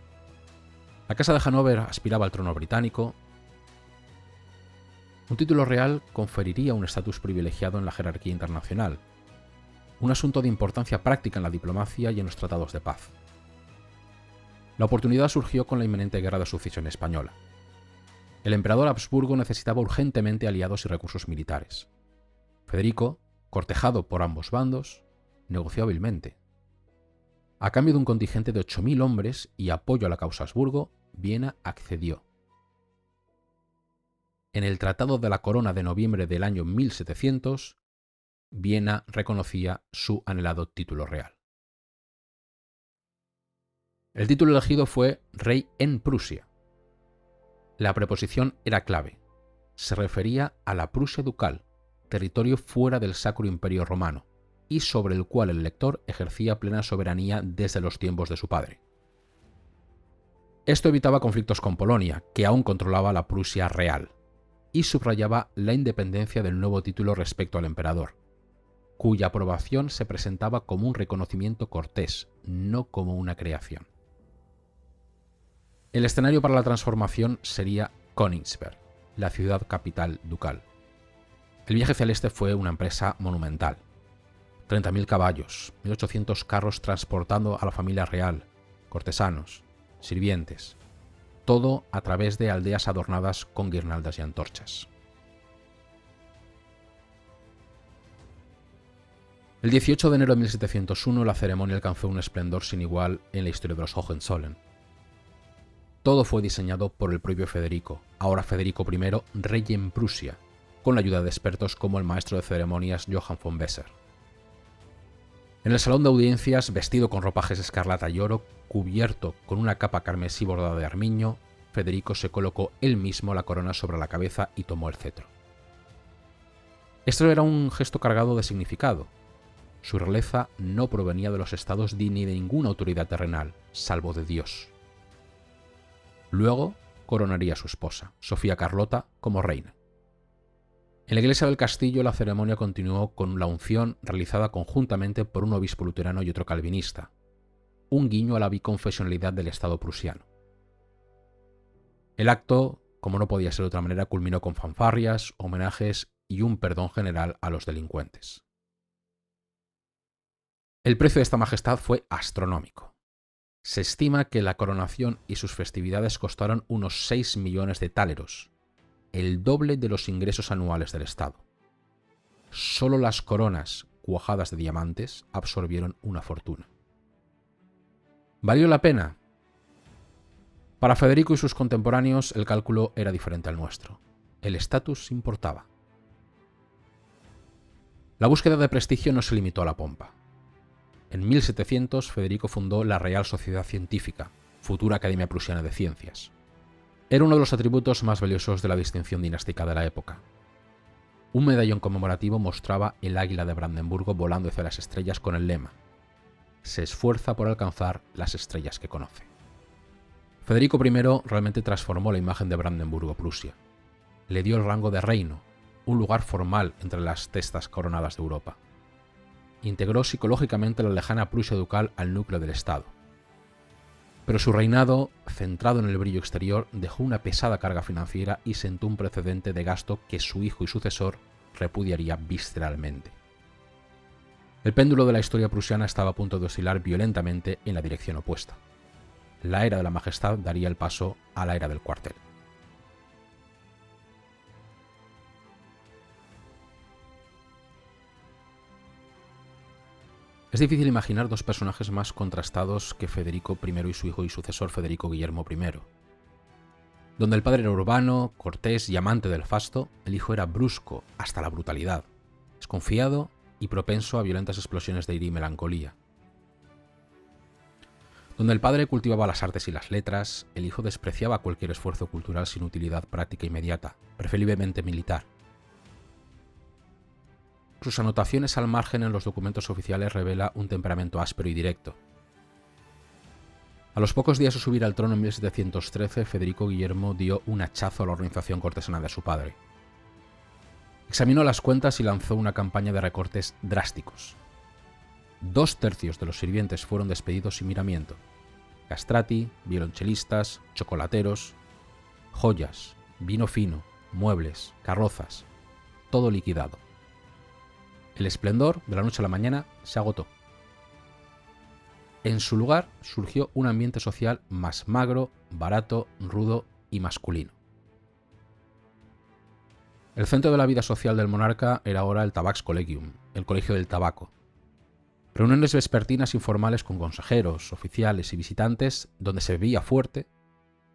La Casa de Hannover aspiraba al trono británico. Un título real conferiría un estatus privilegiado en la jerarquía internacional, un asunto de importancia práctica en la diplomacia y en los tratados de paz. La oportunidad surgió con la inminente guerra de sucesión española. El emperador Habsburgo necesitaba urgentemente aliados y recursos militares. Federico, cortejado por ambos bandos, negoció hábilmente. A cambio de un contingente de 8.000 hombres y apoyo a la causa Habsburgo, Viena accedió. En el Tratado de la Corona de noviembre del año 1700, Viena reconocía su anhelado título real. El título elegido fue Rey en Prusia. La preposición era clave. Se refería a la Prusia ducal, territorio fuera del Sacro Imperio Romano, y sobre el cual el elector ejercía plena soberanía desde los tiempos de su padre. Esto evitaba conflictos con Polonia, que aún controlaba la Prusia real, y subrayaba la independencia del nuevo título respecto al emperador, cuya aprobación se presentaba como un reconocimiento cortés, no como una creación. El escenario para la transformación sería Königsberg, la ciudad capital ducal. El viaje hacia el este fue una empresa monumental. 30.000 caballos, 1.800 carros transportando a la familia real, cortesanos, sirvientes, todo a través de aldeas adornadas con guirnaldas y antorchas. El 18 de enero de 1701 la ceremonia alcanzó un esplendor sin igual en la historia de los Hohenzollern. Todo fue diseñado por el propio Federico, ahora Federico I, rey en Prusia, con la ayuda de expertos como el maestro de ceremonias Johann von Besser. En el salón de audiencias, vestido con ropajes escarlata y oro, cubierto con una capa carmesí bordada de armiño, Federico se colocó él mismo la corona sobre la cabeza y tomó el cetro. Esto era un gesto cargado de significado. Su realeza no provenía de los estados ni de ninguna autoridad terrenal, salvo de Dios. Luego coronaría a su esposa, Sofía Carlota, como reina. En la iglesia del castillo la ceremonia continuó con la unción realizada conjuntamente por un obispo luterano y otro calvinista, un guiño a la biconfesionalidad del Estado prusiano. El acto, como no podía ser de otra manera, culminó con fanfarrias, homenajes y un perdón general a los delincuentes. El precio de esta majestad fue astronómico. Se estima que la coronación y sus festividades costaron unos 6 millones de táleros, el doble de los ingresos anuales del Estado. Solo las coronas cuajadas de diamantes absorbieron una fortuna. ¿Valió la pena? Para Federico y sus contemporáneos el cálculo era diferente al nuestro. El estatus importaba. La búsqueda de prestigio no se limitó a la pompa. En 1700, Federico fundó la Real Sociedad Científica, futura Academia Prusiana de Ciencias. Era uno de los atributos más valiosos de la distinción dinástica de la época. Un medallón conmemorativo mostraba el águila de Brandenburgo volando hacia las estrellas con el lema: se esfuerza por alcanzar las estrellas que conoce. Federico I realmente transformó la imagen de Brandenburgo-Prusia. le dio el rango de reino, un lugar formal entre las testas coronadas de Europa. Integró psicológicamente la lejana Prusia ducal al núcleo del Estado. Pero su reinado, centrado en el brillo exterior, dejó una pesada carga financiera y sentó un precedente de gasto que su hijo y sucesor repudiaría visceralmente. El péndulo de la historia prusiana estaba a punto de oscilar violentamente en la dirección opuesta. La era de la majestad daría el paso a la era del cuartel. Es difícil imaginar dos personajes más contrastados que Federico I y su hijo y sucesor Federico Guillermo I. Donde el padre era urbano, cortés y amante del fasto, el hijo era brusco hasta la brutalidad, desconfiado y propenso a violentas explosiones de ira y melancolía. Donde el padre cultivaba las artes y las letras, el hijo despreciaba cualquier esfuerzo cultural sin utilidad práctica inmediata, preferiblemente militar. Sus anotaciones al margen en los documentos oficiales revela un temperamento áspero y directo. A los pocos días de subir al trono en 1713, Federico Guillermo dio un hachazo a la organización cortesana de su padre. Examinó las cuentas y lanzó una campaña de recortes drásticos. 2/3 de los sirvientes fueron despedidos sin miramiento. Castrati, violonchelistas, chocolateros, joyas, vino fino, muebles, carrozas, todo liquidado. El esplendor, de la noche a la mañana, se agotó. En su lugar surgió un ambiente social más magro, barato, rudo y masculino. El centro de la vida social del monarca era ahora el Tabacs Collegium, el Colegio del Tabaco. Reuniones vespertinas informales con consejeros, oficiales y visitantes, donde se bebía fuerte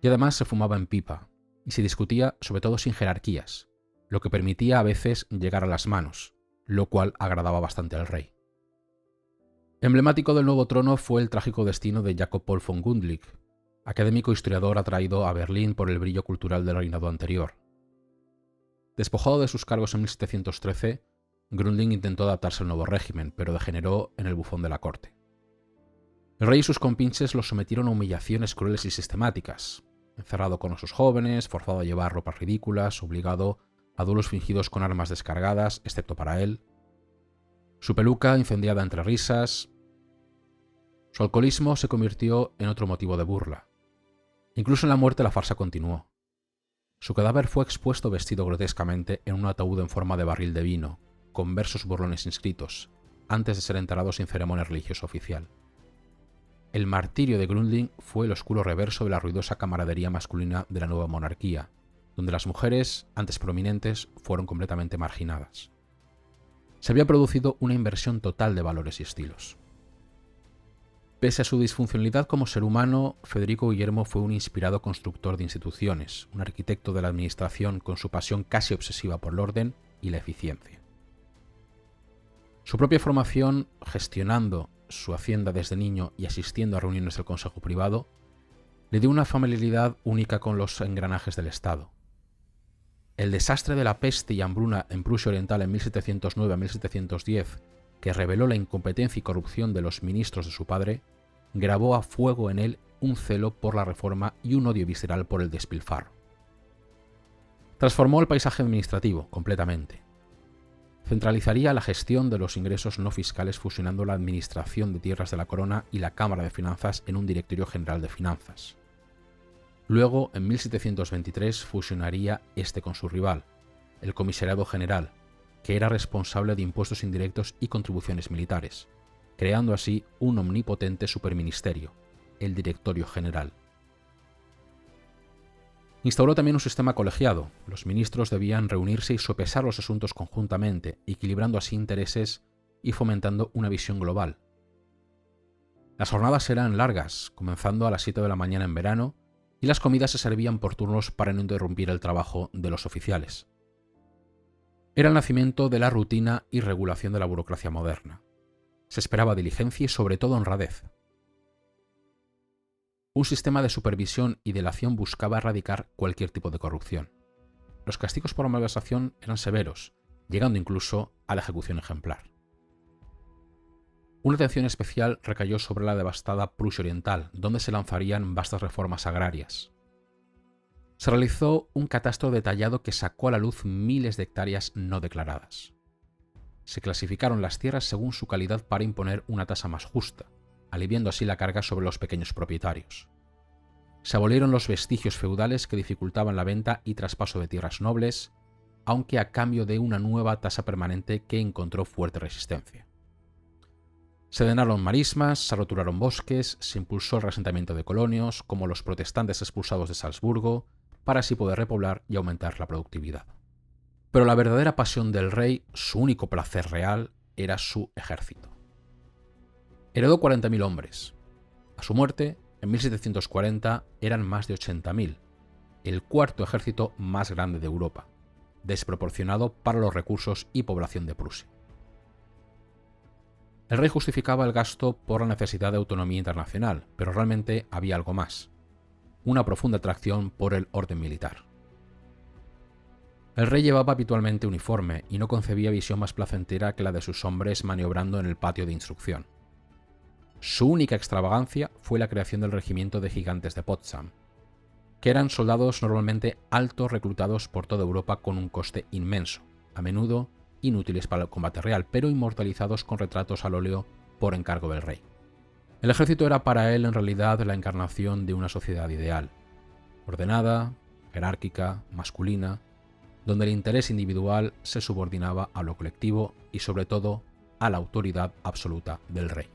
y además se fumaba en pipa, y se discutía sobre todo sin jerarquías, lo que permitía a veces llegar a las manos, lo cual agradaba bastante al rey. Emblemático del nuevo trono fue el trágico destino de Jacob Paul von Gundlich, académico historiador atraído a Berlín por el brillo cultural del reinado anterior. Despojado de sus cargos en 1713, Grundling intentó adaptarse al nuevo régimen, pero degeneró en el bufón de la corte. El rey y sus compinches lo sometieron a humillaciones crueles y sistemáticas, encerrado con osos jóvenes, forzado a llevar ropas ridículas, obligado a duelos fingidos con armas descargadas, excepto para él, su peluca incendiada entre risas. Su alcoholismo se convirtió en otro motivo de burla. Incluso en la muerte la farsa continuó. Su cadáver fue expuesto vestido grotescamente en un ataúd en forma de barril de vino, con versos burlones inscritos, antes de ser enterrado sin ceremonia religiosa oficial. El martirio de Grundling fue el oscuro reverso de la ruidosa camaradería masculina de la nueva monarquía, donde las mujeres, antes prominentes, fueron completamente marginadas. Se había producido una inversión total de valores y estilos. Pese a su disfuncionalidad como ser humano, Federico Guillermo fue un inspirado constructor de instituciones, un arquitecto de la administración con su pasión casi obsesiva por el orden y la eficiencia. Su propia formación, gestionando su hacienda desde niño y asistiendo a reuniones del Consejo Privado, le dio una familiaridad única con los engranajes del Estado. El desastre de la peste y hambruna en Prusia Oriental en 1709 a 1710, que reveló la incompetencia y corrupción de los ministros de su padre, grabó a fuego en él un celo por la reforma y un odio visceral por el despilfarro. Transformó el paisaje administrativo completamente. Centralizaría la gestión de los ingresos no fiscales fusionando la administración de tierras de la corona y la Cámara de Finanzas en un Directorio General de Finanzas. Luego, en 1723, fusionaría este con su rival, el Comisariado General, que era responsable de impuestos indirectos y contribuciones militares, creando así un omnipotente superministerio, el Directorio General. Instauró también un sistema colegiado. Los ministros debían reunirse y sopesar los asuntos conjuntamente, equilibrando así intereses y fomentando una visión global. Las jornadas eran largas, comenzando a las 7 de la mañana en verano, y las comidas se servían por turnos para no interrumpir el trabajo de los oficiales. Era el nacimiento de la rutina y regulación de la burocracia moderna. Se esperaba diligencia y sobre todo honradez. Un sistema de supervisión y delación buscaba erradicar cualquier tipo de corrupción. Los castigos por malversación eran severos, llegando incluso a la ejecución ejemplar. Una atención especial recayó sobre la devastada Prusia Oriental, donde se lanzarían vastas reformas agrarias. Se realizó un catastro detallado que sacó a la luz miles de hectáreas no declaradas. Se clasificaron las tierras según su calidad para imponer una tasa más justa, aliviando así la carga sobre los pequeños propietarios. Se abolieron los vestigios feudales que dificultaban la venta y traspaso de tierras nobles, aunque a cambio de una nueva tasa permanente que encontró fuerte resistencia. Se drenaron marismas, se roturaron bosques, se impulsó el reasentamiento de colonios, como los protestantes expulsados de Salzburgo, para así poder repoblar y aumentar la productividad. Pero la verdadera pasión del rey, su único placer real, era su ejército. Heredó 40.000 hombres. A su muerte, en 1740, eran más de 80.000, el cuarto ejército más grande de Europa, desproporcionado para los recursos y población de Prusia. El rey justificaba el gasto por la necesidad de autonomía internacional, pero realmente había algo más: una profunda atracción por el orden militar. El rey llevaba habitualmente uniforme y no concebía visión más placentera que la de sus hombres maniobrando en el patio de instrucción. Su única extravagancia fue la creación del regimiento de gigantes de Potsdam, que eran soldados normalmente altos reclutados por toda Europa con un coste inmenso, a menudo inútiles para el combate real, pero inmortalizados con retratos al óleo por encargo del rey. El ejército era para él en realidad la encarnación de una sociedad ideal, ordenada, jerárquica, masculina, donde el interés individual se subordinaba a lo colectivo y sobre todo a la autoridad absoluta del rey.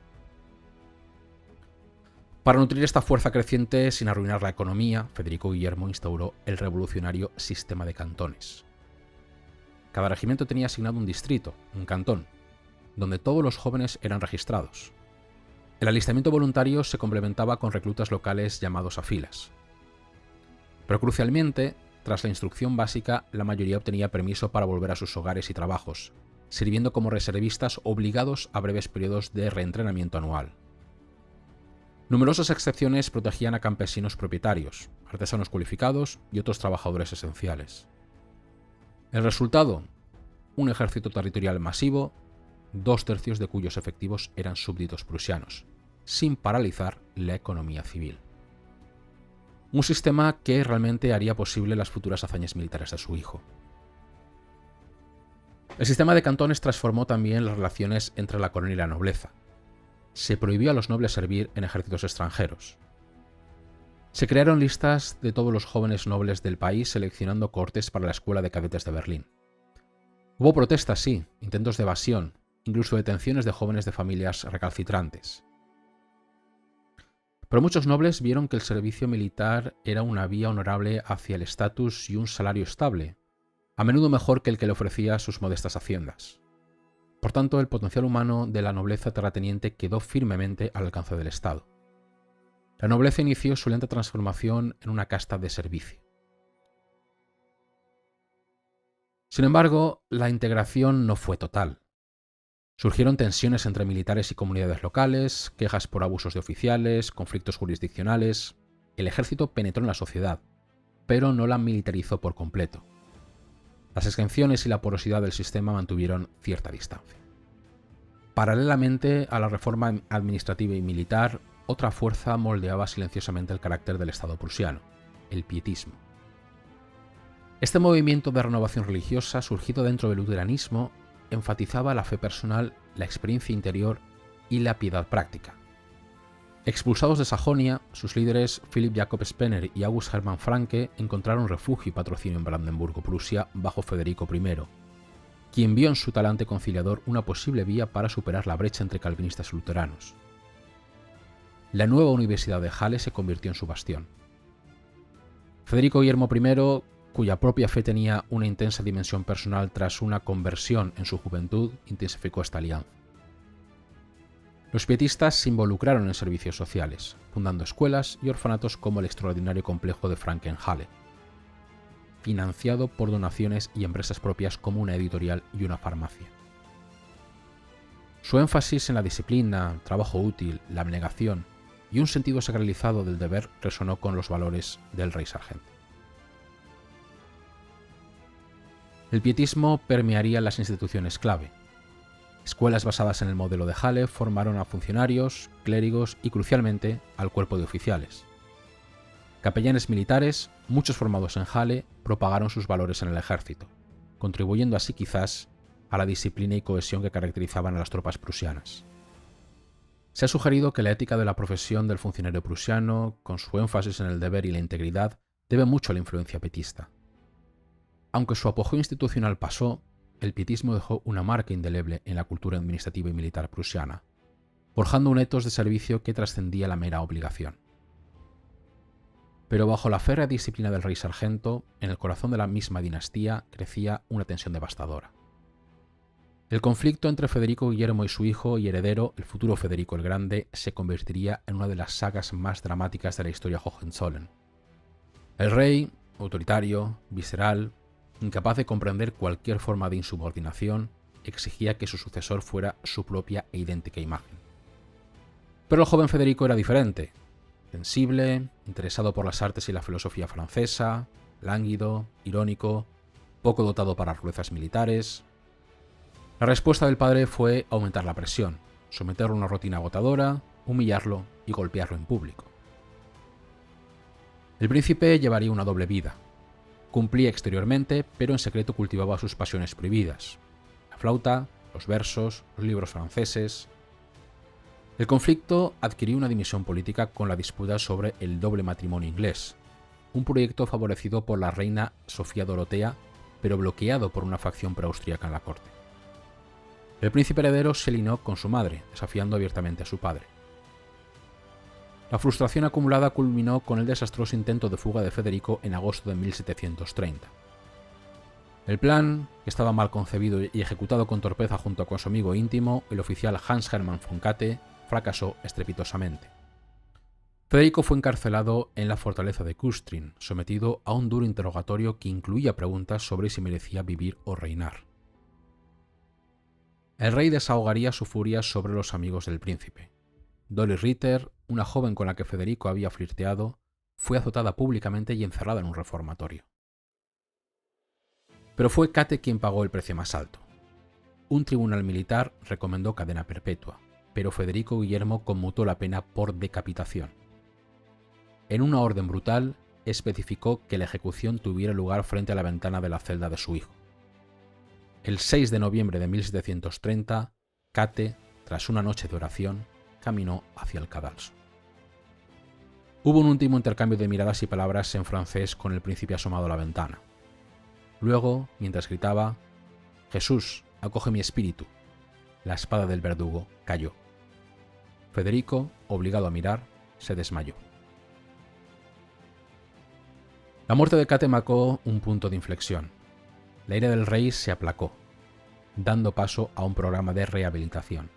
Para nutrir esta fuerza creciente sin arruinar la economía, Federico Guillermo instauró el revolucionario sistema de cantones. Cada regimiento tenía asignado un distrito, un cantón, donde todos los jóvenes eran registrados. El alistamiento voluntario se complementaba con reclutas locales llamados a filas. Pero crucialmente, tras la instrucción básica, la mayoría obtenía permiso para volver a sus hogares y trabajos, sirviendo como reservistas obligados a breves periodos de reentrenamiento anual. Numerosas excepciones protegían a campesinos propietarios, artesanos cualificados y otros trabajadores esenciales. El resultado: un ejército territorial masivo, 2/3 de cuyos efectivos eran súbditos prusianos, sin paralizar la economía civil. Un sistema que realmente haría posible las futuras hazañas militares de su hijo. El sistema de cantones transformó también las relaciones entre la corona y la nobleza. Se prohibió a los nobles servir en ejércitos extranjeros. Se crearon listas de todos los jóvenes nobles del país seleccionando cortes para la escuela de cadetes de Berlín. Hubo protestas, sí, intentos de evasión, incluso detenciones de jóvenes de familias recalcitrantes. Pero muchos nobles vieron que el servicio militar era una vía honorable hacia el estatus y un salario estable, a menudo mejor que el que le ofrecía sus modestas haciendas. Por tanto, el potencial humano de la nobleza terrateniente quedó firmemente al alcance del Estado. La nobleza inició su lenta transformación en una casta de servicio. Sin embargo, la integración no fue total. Surgieron tensiones entre militares y comunidades locales, quejas por abusos de oficiales, conflictos jurisdiccionales. El ejército penetró en la sociedad, pero no la militarizó por completo. Las exenciones y la porosidad del sistema mantuvieron cierta distancia. Paralelamente a la reforma administrativa y militar, otra fuerza moldeaba silenciosamente el carácter del Estado prusiano: el pietismo. Este movimiento de renovación religiosa, surgido dentro del luteranismo, enfatizaba la fe personal, la experiencia interior y la piedad práctica. Expulsados de Sajonia, sus líderes Philipp Jakob Spener y August Hermann Francke encontraron refugio y patrocinio en Brandenburgo, Prusia, bajo Federico I, quien vio en su talante conciliador una posible vía para superar la brecha entre calvinistas y luteranos. La nueva Universidad de Halle se convirtió en su bastión. Federico Guillermo I, cuya propia fe tenía una intensa dimensión personal tras una conversión en su juventud, intensificó esta alianza. Los pietistas se involucraron en servicios sociales, fundando escuelas y orfanatos como el extraordinario complejo de Frankenhalle, financiado por donaciones y empresas propias como una editorial y una farmacia. Su énfasis en la disciplina, trabajo útil, la abnegación y un sentido sacralizado del deber resonó con los valores del rey sargento. El pietismo permearía las instituciones clave. Escuelas basadas en el modelo de Halle formaron a funcionarios, clérigos y, crucialmente, al cuerpo de oficiales. Capellanes militares, muchos formados en Halle, propagaron sus valores en el ejército, contribuyendo así quizás a la disciplina y cohesión que caracterizaban a las tropas prusianas. Se ha sugerido que la ética de la profesión del funcionario prusiano, con su énfasis en el deber y la integridad, debe mucho a la influencia pietista. Aunque su apogeo institucional pasó, el pietismo dejó una marca indeleble en la cultura administrativa y militar prusiana, forjando un etos de servicio que trascendía la mera obligación. Pero bajo la férrea disciplina del rey sargento, en el corazón de la misma dinastía crecía una tensión devastadora. El conflicto entre Federico Guillermo y su hijo y heredero, el futuro Federico el Grande, se convertiría en una de las sagas más dramáticas de la historia Hohenzollern. El rey, autoritario, visceral, incapaz de comprender cualquier forma de insubordinación, exigía que su sucesor fuera su propia e idéntica imagen. Pero el joven Federico era diferente, sensible, interesado por las artes y la filosofía francesa, lánguido, irónico, poco dotado para rudezas militares. La respuesta del padre fue aumentar la presión, someterlo a una rutina agotadora, humillarlo y golpearlo en público. El príncipe llevaría una doble vida. Cumplía exteriormente, pero en secreto cultivaba sus pasiones prohibidas: la flauta, los versos, los libros franceses. El conflicto adquirió una dimensión política con la disputa sobre el doble matrimonio inglés, un proyecto favorecido por la reina Sofía Dorotea, pero bloqueado por una facción proaustríaca en la corte. El príncipe heredero se alineó con su madre, desafiando abiertamente a su padre. La frustración acumulada culminó con el desastroso intento de fuga de Federico en agosto de 1730. El plan, que estaba mal concebido y ejecutado con torpeza junto con su amigo íntimo, el oficial Hans Hermann von Katte, fracasó estrepitosamente. Federico fue encarcelado en la fortaleza de Kustrin, sometido a un duro interrogatorio que incluía preguntas sobre si merecía vivir o reinar. El rey desahogaría su furia sobre los amigos del príncipe. Dolly Ritter, una joven con la que Federico había flirteado, fue azotada públicamente y encerrada en un reformatorio. Pero fue Katte quien pagó el precio más alto. Un tribunal militar recomendó cadena perpetua, pero Federico Guillermo conmutó la pena por decapitación. En una orden brutal, especificó que la ejecución tuviera lugar frente a la ventana de la celda de su hijo. El 6 de noviembre de 1730, Katte, tras una noche de oración, caminó hacia el cadalso. Hubo un último intercambio de miradas y palabras en francés con el príncipe asomado a la ventana. Luego, mientras gritaba: «Jesús, acoge mi espíritu», la espada del verdugo cayó. Federico, obligado a mirar, se desmayó. La muerte de Katte marcó un punto de inflexión. La ira del rey se aplacó, dando paso a un programa de rehabilitación.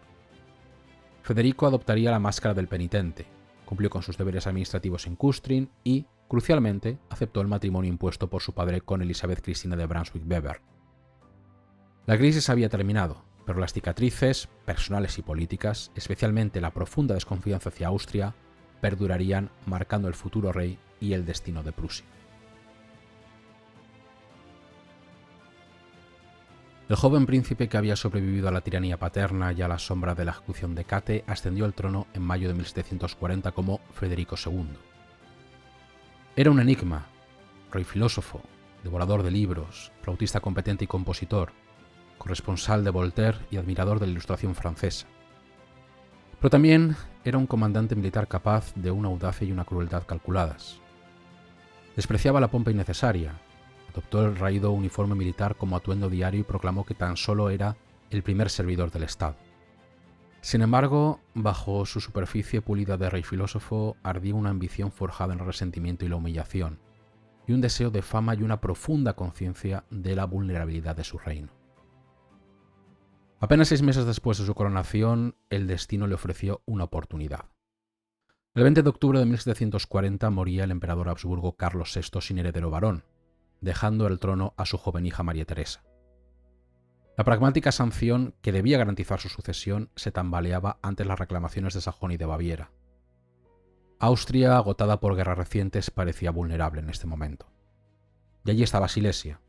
Federico adoptaría la máscara del penitente, cumplió con sus deberes administrativos en Kustrin y, crucialmente, aceptó el matrimonio impuesto por su padre con Elizabeth Cristina de Brunswick-Weber. La crisis había terminado, pero las cicatrices, personales y políticas, especialmente la profunda desconfianza hacia Austria, perdurarían marcando el futuro rey y el destino de Prusia. El joven príncipe que había sobrevivido a la tiranía paterna y a la sombra de la ejecución de Katte ascendió al trono en mayo de 1740 como Federico II. Era un enigma, rey filósofo, devorador de libros, flautista competente y compositor, corresponsal de Voltaire y admirador de la Ilustración francesa. Pero también era un comandante militar capaz de una audacia y una crueldad calculadas. Despreciaba la pompa innecesaria, adoptó el raído uniforme militar como atuendo diario y proclamó que tan solo era el primer servidor del Estado. Sin embargo, bajo su superficie pulida de rey filósofo ardía una ambición forjada en el resentimiento y la humillación, y un deseo de fama y una profunda conciencia de la vulnerabilidad de su reino. Apenas 6 meses después de su coronación, el destino le ofreció una oportunidad. El 20 de octubre de 1740 moría el emperador Habsburgo Carlos VI sin heredero varón, dejando el trono a su joven hija María Teresa. La pragmática sanción que debía garantizar su sucesión se tambaleaba ante las reclamaciones de Sajonia y de Baviera. Austria, agotada por guerras recientes, parecía vulnerable en este momento. Y allí estaba Silesia,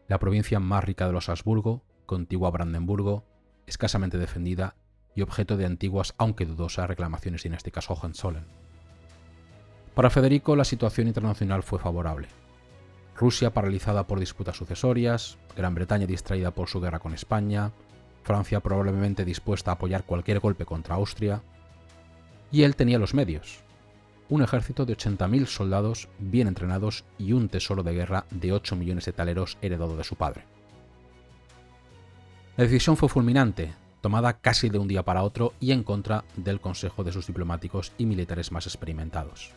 la provincia más rica de los Habsburgo, contigua a Brandenburgo, escasamente defendida y objeto de antiguas, aunque dudosas, reclamaciones dinásticas Hohenzollern. Para Federico, la situación internacional fue favorable. Rusia paralizada por disputas sucesorias, Gran Bretaña distraída por su guerra con España, Francia probablemente dispuesta a apoyar cualquier golpe contra Austria, y él tenía los medios: un ejército de 80.000 soldados bien entrenados y un tesoro de guerra de 8 millones de taleros heredado de su padre. La decisión fue fulminante, tomada casi de un día para otro y en contra del consejo de sus diplomáticos y militares más experimentados.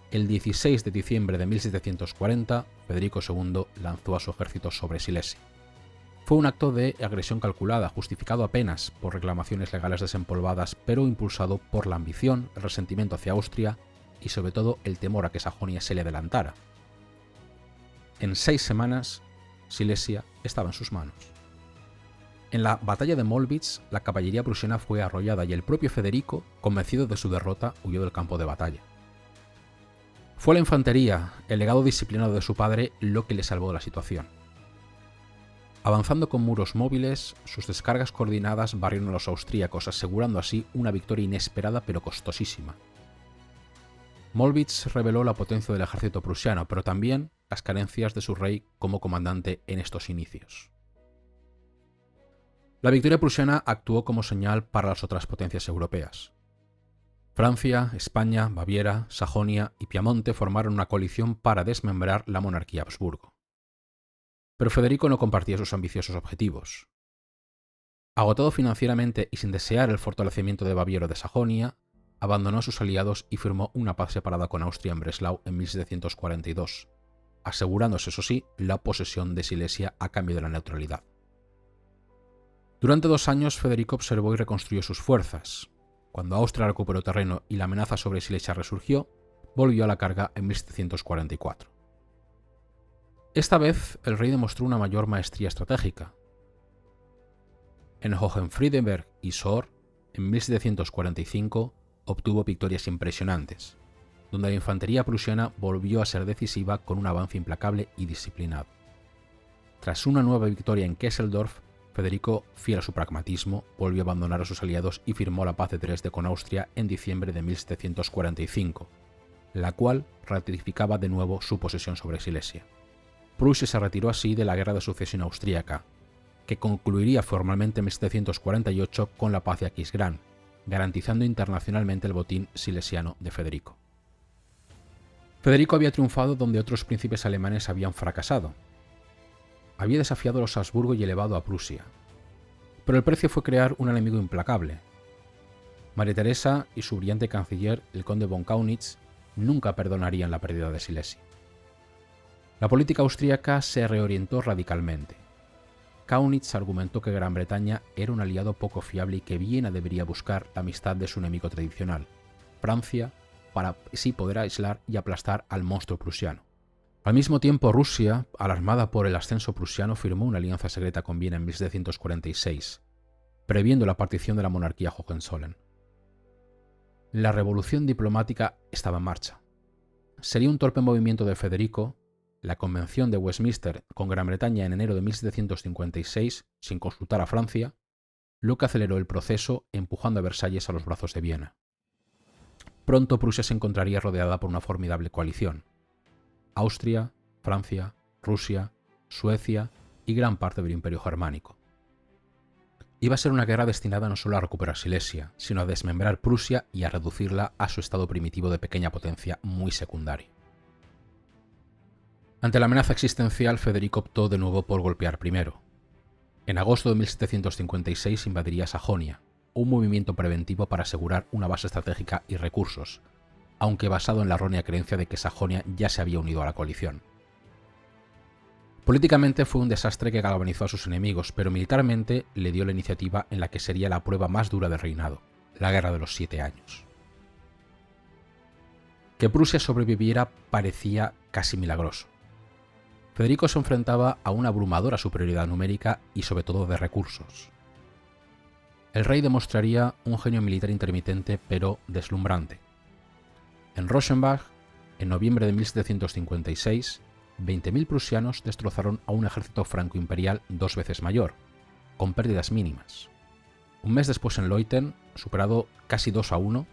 El 16 de diciembre de 1740, Federico II lanzó a su ejército sobre Silesia. Fue un acto de agresión calculada, justificado apenas por reclamaciones legales desempolvadas, pero impulsado por la ambición, el resentimiento hacia Austria y sobre todo el temor a que Sajonia se le adelantara. En 6 semanas, Silesia estaba en sus manos. En la batalla de Molwitz, la caballería prusiana fue arrollada y el propio Federico, convencido de su derrota, huyó del campo de batalla. Fue la infantería, el legado disciplinado de su padre, lo que le salvó de la situación. Avanzando con muros móviles, sus descargas coordinadas barrieron a los austríacos, asegurando así una victoria inesperada pero costosísima. Molwitz reveló la potencia del ejército prusiano, pero también las carencias de su rey como comandante en estos inicios. La victoria prusiana actuó como señal para las otras potencias europeas. Francia, España, Baviera, Sajonia y Piamonte formaron una coalición para desmembrar la monarquía Habsburgo. Pero Federico no compartía sus ambiciosos objetivos. Agotado financieramente y sin desear el fortalecimiento de Baviera o de Sajonia, abandonó a sus aliados y firmó una paz separada con Austria en Breslau en 1742, asegurándose, eso sí, la posesión de Silesia a cambio de la neutralidad. Durante 2 años, Federico observó y reconstruyó sus fuerzas. Cuando Austria recuperó terreno y la amenaza sobre Silesia resurgió, volvió a la carga en 1744. Esta vez, el rey demostró una mayor maestría estratégica. En Hohenfriedenberg y Soor, en 1745, obtuvo victorias impresionantes, donde la infantería prusiana volvió a ser decisiva con un avance implacable y disciplinado. Tras una nueva victoria en Kesselsdorf, Federico, fiel a su pragmatismo, volvió a abandonar a sus aliados y firmó la paz de Dresde con Austria en diciembre de 1745, la cual ratificaba de nuevo su posesión sobre Silesia. Prusia se retiró así de la Guerra de Sucesión Austríaca, que concluiría formalmente en 1748 con la paz de Aquisgrán, garantizando internacionalmente el botín silesiano de Federico. Federico había triunfado donde otros príncipes alemanes habían fracasado. Había desafiado a los Habsburgo y elevado a Prusia. Pero el precio fue crear un enemigo implacable. María Teresa y su brillante canciller, el conde von Kaunitz, nunca perdonarían la pérdida de Silesia. La política austríaca se reorientó radicalmente. Kaunitz argumentó que Gran Bretaña era un aliado poco fiable y que Viena debería buscar la amistad de su enemigo tradicional, Francia, para así poder aislar y aplastar al monstruo prusiano. Al mismo tiempo, Rusia, alarmada por el ascenso prusiano, firmó una alianza secreta con Viena en 1746, previendo la partición de la monarquía Hohenzollern. La revolución diplomática estaba en marcha. Sería un torpe movimiento de Federico, la Convención de Westminster con Gran Bretaña en enero de 1756, sin consultar a Francia, lo que aceleró el proceso empujando a Versalles a los brazos de Viena. Pronto Prusia se encontraría rodeada por una formidable coalición. Austria, Francia, Rusia, Suecia y gran parte del Imperio Germánico. Iba a ser una guerra destinada no solo a recuperar Silesia, sino a desmembrar Prusia y a reducirla a su estado primitivo de pequeña potencia muy secundaria. Ante la amenaza existencial, Federico optó de nuevo por golpear primero. En agosto de 1756 invadiría Sajonia, un movimiento preventivo para asegurar una base estratégica y recursos, aunque basado en la errónea creencia de que Sajonia ya se había unido a la coalición. Políticamente fue un desastre que galvanizó a sus enemigos, pero militarmente le dio la iniciativa en la que sería la prueba más dura del reinado, la Guerra de los 7 años. Que Prusia sobreviviera parecía casi milagroso. Federico se enfrentaba a una abrumadora superioridad numérica y sobre todo de recursos. El rey demostraría un genio militar intermitente pero deslumbrante. En Rosenbach, en noviembre de 1756, 20.000 prusianos destrozaron a un ejército franco-imperial 2 veces mayor, con pérdidas mínimas. Un mes después en Leuthen, superado casi 2-1,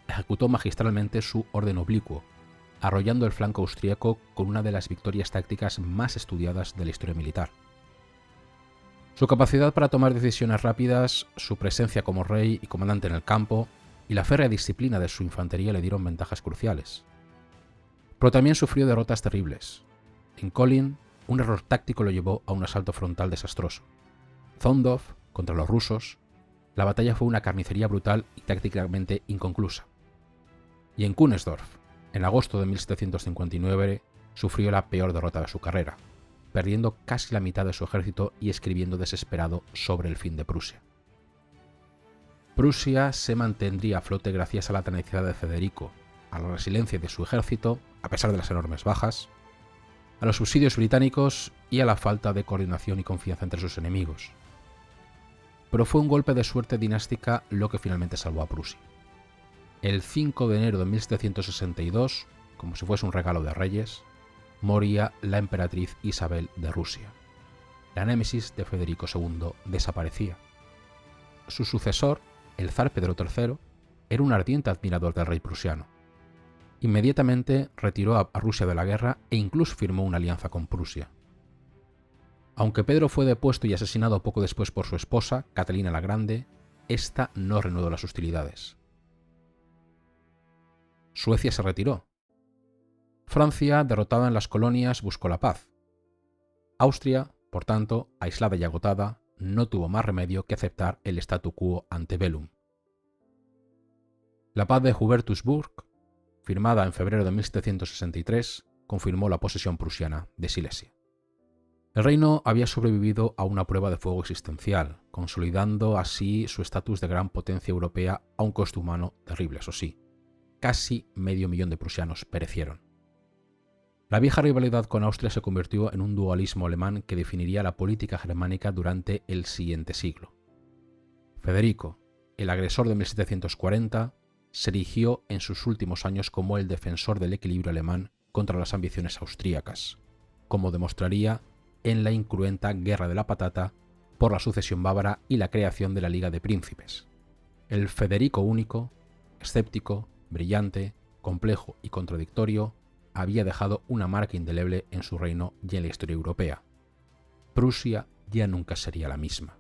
ejecutó magistralmente su orden oblicuo, arrollando el flanco austríaco con una de las victorias tácticas más estudiadas de la historia militar. Su capacidad para tomar decisiones rápidas, su presencia como rey y comandante en el campo, y la férrea disciplina de su infantería le dieron ventajas cruciales. Pero también sufrió derrotas terribles. En Kolin, un error táctico lo llevó a un asalto frontal desastroso. Zondov, contra los rusos, la batalla fue una carnicería brutal y tácticamente inconclusa. Y en Kunersdorf, en agosto de 1759, sufrió la peor derrota de su carrera, perdiendo casi la mitad de su ejército y escribiendo desesperado sobre el fin de Prusia. Prusia se mantendría a flote gracias a la tenacidad de Federico, a la resiliencia de su ejército, a pesar de las enormes bajas, a los subsidios británicos y a la falta de coordinación y confianza entre sus enemigos. Pero fue un golpe de suerte dinástica lo que finalmente salvó a Prusia. El 5 de enero de 1762, como si fuese un regalo de reyes, moría la emperatriz Isabel de Rusia. La némesis de Federico II desaparecía. Su sucesor, el zar Pedro III, era un ardiente admirador del rey prusiano. Inmediatamente retiró a Rusia de la guerra e incluso firmó una alianza con Prusia. Aunque Pedro fue depuesto y asesinado poco después por su esposa, Catalina la Grande, ésta no reanudó las hostilidades. Suecia se retiró. Francia, derrotada en las colonias, buscó la paz. Austria, por tanto, aislada y agotada, no tuvo más remedio que aceptar el statu quo ante bellum. La paz de Hubertusburg, firmada en febrero de 1763, confirmó la posesión prusiana de Silesia. El reino había sobrevivido a una prueba de fuego existencial, consolidando así su estatus de gran potencia europea a un costo humano terrible, eso sí. Casi 500.000 de prusianos perecieron. La vieja rivalidad con Austria se convirtió en un dualismo alemán que definiría la política germánica durante el siguiente siglo. Federico, el agresor de 1740, se erigió en sus últimos años como el defensor del equilibrio alemán contra las ambiciones austríacas, como demostraría en la incruenta Guerra de la Patata por la sucesión bávara y la creación de la Liga de Príncipes. El Federico único, escéptico, brillante, complejo y contradictorio, había dejado una marca indeleble en su reino y en la historia europea. Prusia ya nunca sería la misma.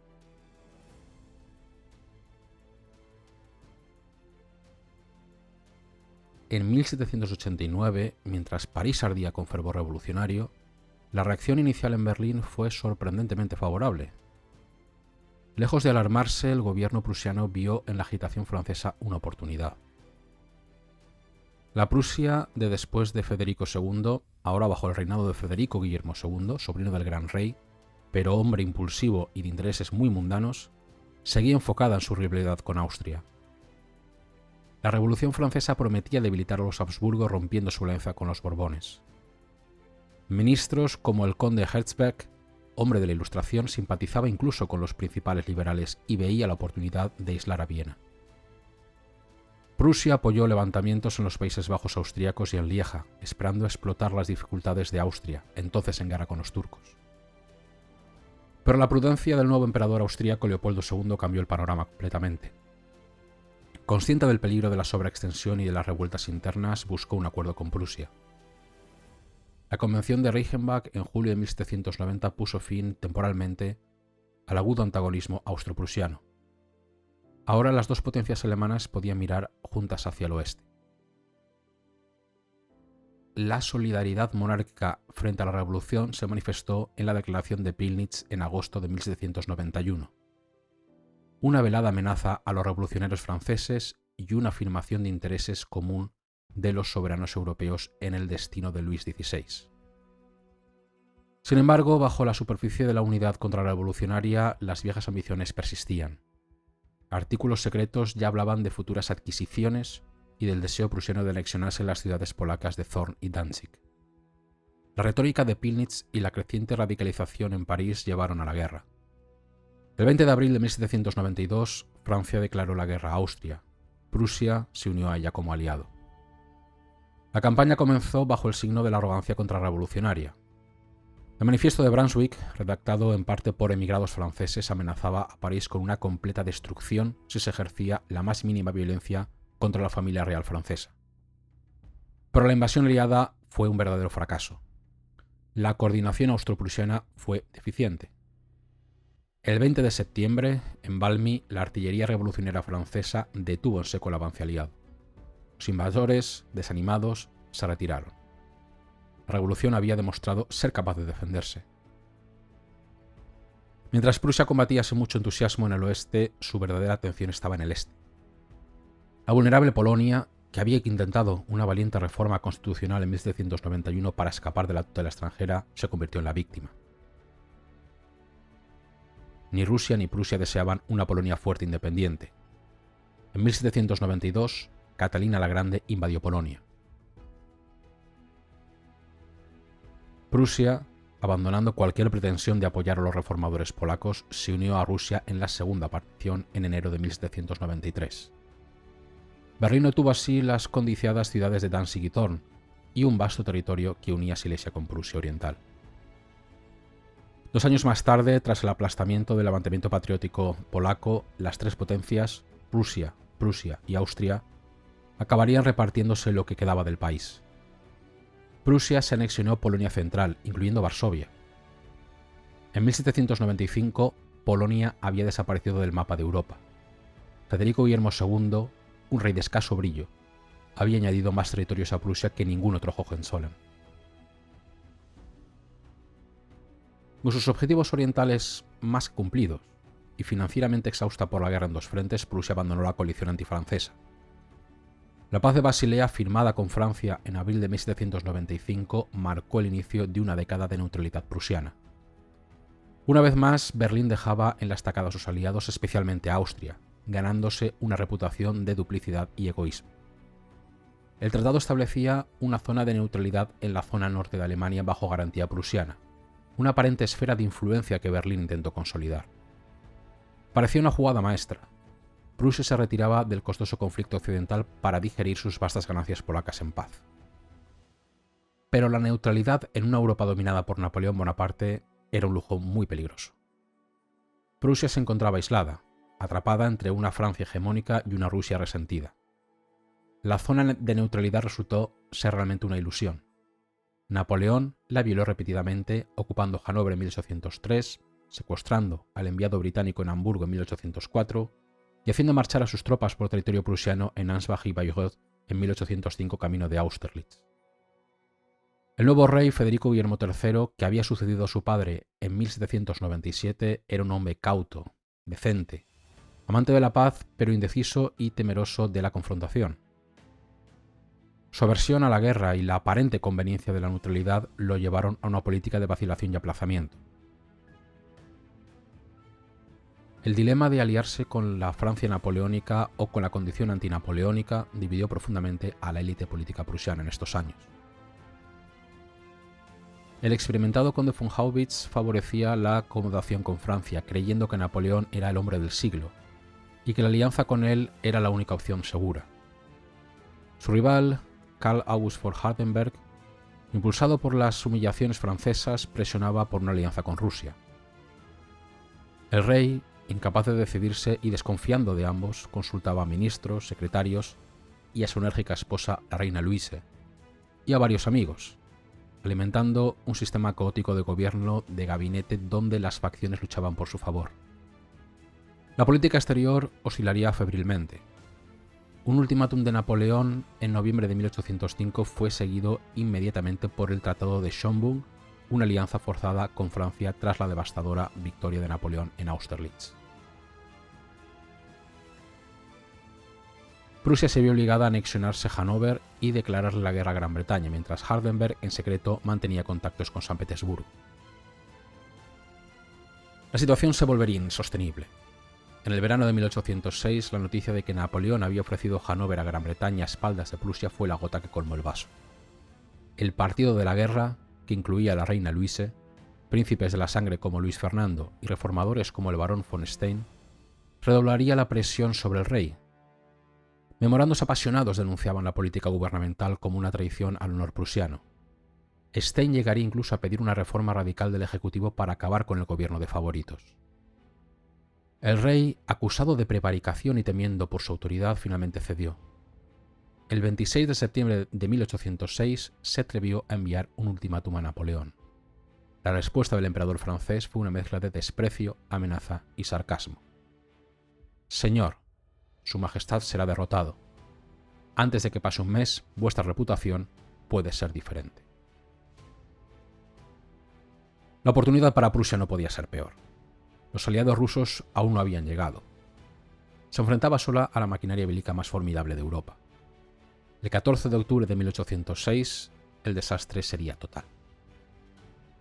En 1789, mientras París ardía con fervor revolucionario, la reacción inicial en Berlín fue sorprendentemente favorable. Lejos de alarmarse, el gobierno prusiano vio en la agitación francesa una oportunidad. La Prusia de después de Federico II, ahora bajo el reinado de Federico Guillermo II, sobrino del gran rey, pero hombre impulsivo y de intereses muy mundanos, seguía enfocada en su rivalidad con Austria. La Revolución Francesa prometía debilitar a los Habsburgo rompiendo su alianza con los Borbones. Ministros como el conde Herzberg, hombre de la Ilustración, simpatizaba incluso con los principales liberales y veía la oportunidad de aislar a Viena. Prusia apoyó levantamientos en los Países Bajos austríacos y en Lieja, esperando explotar las dificultades de Austria, entonces en guerra con los turcos. Pero la prudencia del nuevo emperador austríaco Leopoldo II cambió el panorama completamente. Consciente del peligro de la sobreextensión y de las revueltas internas, buscó un acuerdo con Prusia. La Convención de Reichenbach en julio de 1790 puso fin temporalmente al agudo antagonismo austro-prusiano. Ahora las dos potencias alemanas podían mirar juntas hacia el oeste. La solidaridad monárquica frente a la revolución se manifestó en la declaración de Pillnitz en agosto de 1791. Una velada amenaza a los revolucionarios franceses y una afirmación de intereses común de los soberanos europeos en el destino de Luis XVI. Sin embargo, bajo la superficie de la unidad contrarrevolucionaria, las viejas ambiciones persistían. Artículos secretos ya hablaban de futuras adquisiciones y del deseo prusiano de anexionarse las ciudades polacas de Thorn y Danzig. La retórica de Pillnitz y la creciente radicalización en París llevaron a la guerra. El 20 de abril de 1792, Francia declaró la guerra a Austria. Prusia se unió a ella como aliado. La campaña comenzó bajo el signo de la arrogancia contrarrevolucionaria. El manifiesto de Brunswick, redactado en parte por emigrados franceses, amenazaba a París con una completa destrucción si se ejercía la más mínima violencia contra la familia real francesa. Pero la invasión aliada fue un verdadero fracaso. La coordinación austro-prusiana fue deficiente. El 20 de septiembre, en Valmy, la artillería revolucionaria francesa detuvo en seco el avance aliado. Los invasores, desanimados, se retiraron. La revolución había demostrado ser capaz de defenderse. Mientras Prusia combatía sin mucho entusiasmo en el oeste, su verdadera atención estaba en el este. La vulnerable Polonia, que había intentado una valiente reforma constitucional en 1791 para escapar de la tutela extranjera, se convirtió en la víctima. Ni Rusia ni Prusia deseaban una Polonia fuerte e independiente. En 1792, Catalina la Grande invadió Polonia. Prusia, abandonando cualquier pretensión de apoyar a los reformadores polacos, se unió a Rusia en la segunda partición en enero de 1793. Berlín obtuvo así las codiciadas ciudades de Danzig y Thorn y un vasto territorio que unía Silesia con Prusia Oriental. 2 años más tarde, tras el aplastamiento del levantamiento patriótico polaco, las tres potencias, Rusia, Prusia y Austria, acabarían repartiéndose lo que quedaba del país. Prusia se anexionó Polonia Central, incluyendo Varsovia. En 1795, Polonia había desaparecido del mapa de Europa. Federico Guillermo II, un rey de escaso brillo, había añadido más territorios a Prusia que ningún otro Hohenzollern. Con sus objetivos orientales más cumplidos y financieramente exhausta por la guerra en 2 frentes, Prusia abandonó la coalición antifrancesa. La paz de Basilea, firmada con Francia en abril de 1795, marcó el inicio de una década de neutralidad prusiana. Una vez más, Berlín dejaba en la estacada a sus aliados, especialmente a Austria, ganándose una reputación de duplicidad y egoísmo. El tratado establecía una zona de neutralidad en la zona norte de Alemania bajo garantía prusiana, una aparente esfera de influencia que Berlín intentó consolidar. Parecía una jugada maestra. Prusia se retiraba del costoso conflicto occidental para digerir sus vastas ganancias polacas en paz. Pero la neutralidad en una Europa dominada por Napoleón Bonaparte era un lujo muy peligroso. Prusia se encontraba aislada, atrapada entre una Francia hegemónica y una Rusia resentida. La zona de neutralidad resultó ser realmente una ilusión. Napoleón la violó repetidamente, ocupando Hannover en 1803, secuestrando al enviado británico en Hamburgo en 1804 y haciendo marchar a sus tropas por territorio prusiano en Ansbach y Bayreuth en 1805 camino de Austerlitz. El nuevo rey Federico Guillermo III, que había sucedido a su padre en 1797, era un hombre cauto, decente, amante de la paz, pero indeciso y temeroso de la confrontación. Su aversión a la guerra y la aparente conveniencia de la neutralidad lo llevaron a una política de vacilación y aplazamiento. El dilema de aliarse con la Francia napoleónica o con la condición antinapoleónica dividió profundamente a la élite política prusiana en estos años. El experimentado conde von Haubitz favorecía la acomodación con Francia, creyendo que Napoleón era el hombre del siglo y que la alianza con él era la única opción segura. Su rival, Karl August von Hardenberg, impulsado por las humillaciones francesas, presionaba por una alianza con Rusia. El rey, incapaz de decidirse y desconfiando de ambos, consultaba a ministros, secretarios y a su enérgica esposa, la reina Luise, y a varios amigos, alimentando un sistema caótico de gobierno de gabinete donde las facciones luchaban por su favor. La política exterior oscilaría febrilmente. Un ultimátum de Napoleón en noviembre de 1805 fue seguido inmediatamente por el Tratado de Schönbrunn, una alianza forzada con Francia tras la devastadora victoria de Napoleón en Austerlitz. Prusia se vio obligada a anexionarse Hannover y declararle la guerra a Gran Bretaña, mientras Hardenberg en secreto mantenía contactos con San Petersburgo. La situación se volvería insostenible. En el verano de 1806, la noticia de que Napoleón había ofrecido Hannover a Gran Bretaña a espaldas de Prusia fue la gota que colmó el vaso. El partido de la guerra, que incluía a la reina Luise, príncipes de la sangre como Luis Fernando y reformadores como el barón von Stein, redoblaría la presión sobre el rey. Memorandos apasionados denunciaban la política gubernamental como una traición al honor prusiano. Stein llegaría incluso a pedir una reforma radical del Ejecutivo para acabar con el gobierno de favoritos. El rey, acusado de prevaricación y temiendo por su autoridad, finalmente cedió. El 26 de septiembre de 1806 se atrevió a enviar un ultimátum a Napoleón. La respuesta del emperador francés fue una mezcla de desprecio, amenaza y sarcasmo. Señor, Su Majestad será derrotado. Antes de que pase un mes, vuestra reputación puede ser diferente. La oportunidad para Prusia no podía ser peor. Los aliados rusos aún no habían llegado. Se enfrentaba sola a la maquinaria bélica más formidable de Europa. El 14 de octubre de 1806, el desastre sería total.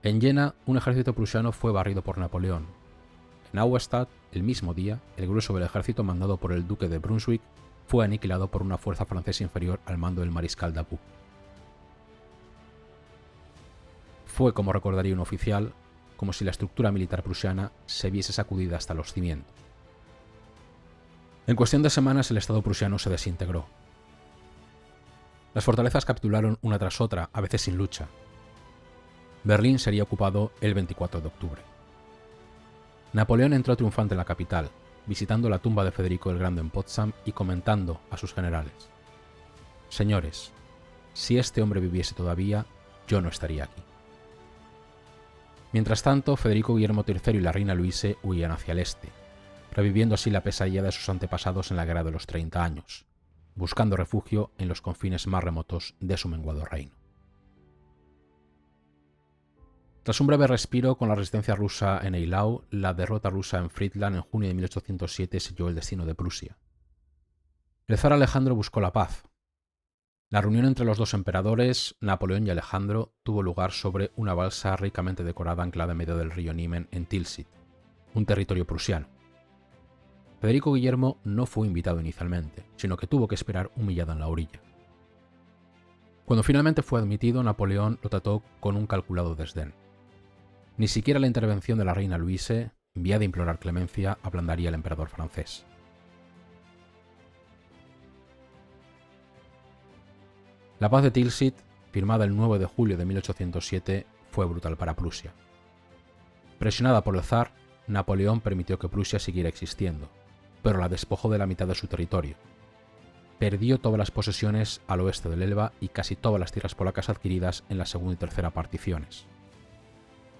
En Jena, un ejército prusiano fue barrido por Napoleón. En Auerstadt, el mismo día, el grueso del ejército mandado por el duque de Brunswick fue aniquilado por una fuerza francesa inferior al mando del mariscal Davout. Fue, como recordaría un oficial, como si la estructura militar prusiana se viese sacudida hasta los cimientos. En cuestión de semanas el Estado prusiano se desintegró. Las fortalezas capitularon una tras otra, a veces sin lucha. Berlín sería ocupado el 24 de octubre. Napoleón entró triunfante en la capital, visitando la tumba de Federico el Grande en Potsdam y comentando a sus generales: «Señores, si este hombre viviese todavía, yo no estaría aquí». Mientras tanto, Federico Guillermo III y la reina Luise huían hacia el este, reviviendo así la pesadilla de sus antepasados en la Guerra de los 30 años, buscando refugio en los confines más remotos de su menguado reino. Tras un breve respiro con la resistencia rusa en Eylau, la derrota rusa en Friedland en junio de 1807 selló el destino de Prusia. El zar Alejandro buscó la paz. La reunión entre los dos emperadores, Napoleón y Alejandro, tuvo lugar sobre una balsa ricamente decorada anclada en medio del río Niemen en Tilsit, un territorio prusiano. Federico Guillermo no fue invitado inicialmente, sino que tuvo que esperar humillado en la orilla. Cuando finalmente fue admitido, Napoleón lo trató con un calculado desdén. Ni siquiera la intervención de la reina Luise, enviada a implorar clemencia, ablandaría al emperador francés. La paz de Tilsit, firmada el 9 de julio de 1807, fue brutal para Prusia. Presionada por el zar, Napoleón permitió que Prusia siguiera existiendo, pero la despojó de la mitad de su territorio. Perdió todas las posesiones al oeste del Elba y casi todas las tierras polacas adquiridas en la segunda y tercera particiones.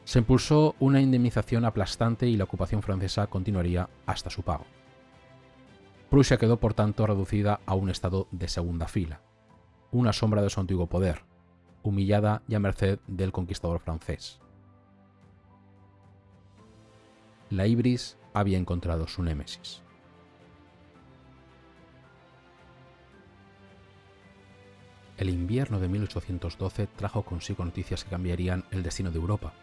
Se impulsó una indemnización aplastante y la ocupación francesa continuaría hasta su pago. Prusia quedó, por tanto, reducida a un estado de segunda fila, una sombra de su antiguo poder, humillada y a merced del conquistador francés. La ibris había encontrado su némesis. El invierno de 1812 trajo consigo noticias que cambiarían el destino de Europa.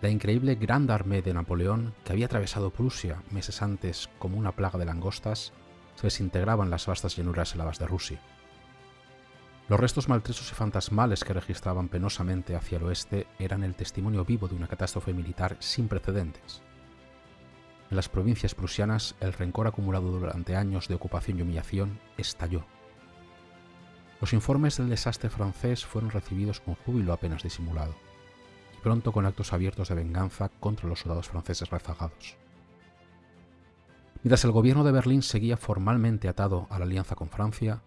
La increíble Grande Armée de Napoleón, que había atravesado Prusia meses antes como una plaga de langostas, se desintegraba en las vastas llanuras heladas de Rusia. Los restos maltresos y fantasmales que registraban penosamente hacia el oeste eran el testimonio vivo de una catástrofe militar sin precedentes. En las provincias prusianas, el rencor acumulado durante años de ocupación y humillación estalló. Los informes del desastre francés fueron recibidos con júbilo apenas disimulado, y pronto con actos abiertos de venganza contra los soldados franceses rezagados. Mientras el gobierno de Berlín seguía formalmente atado a la alianza con Francia,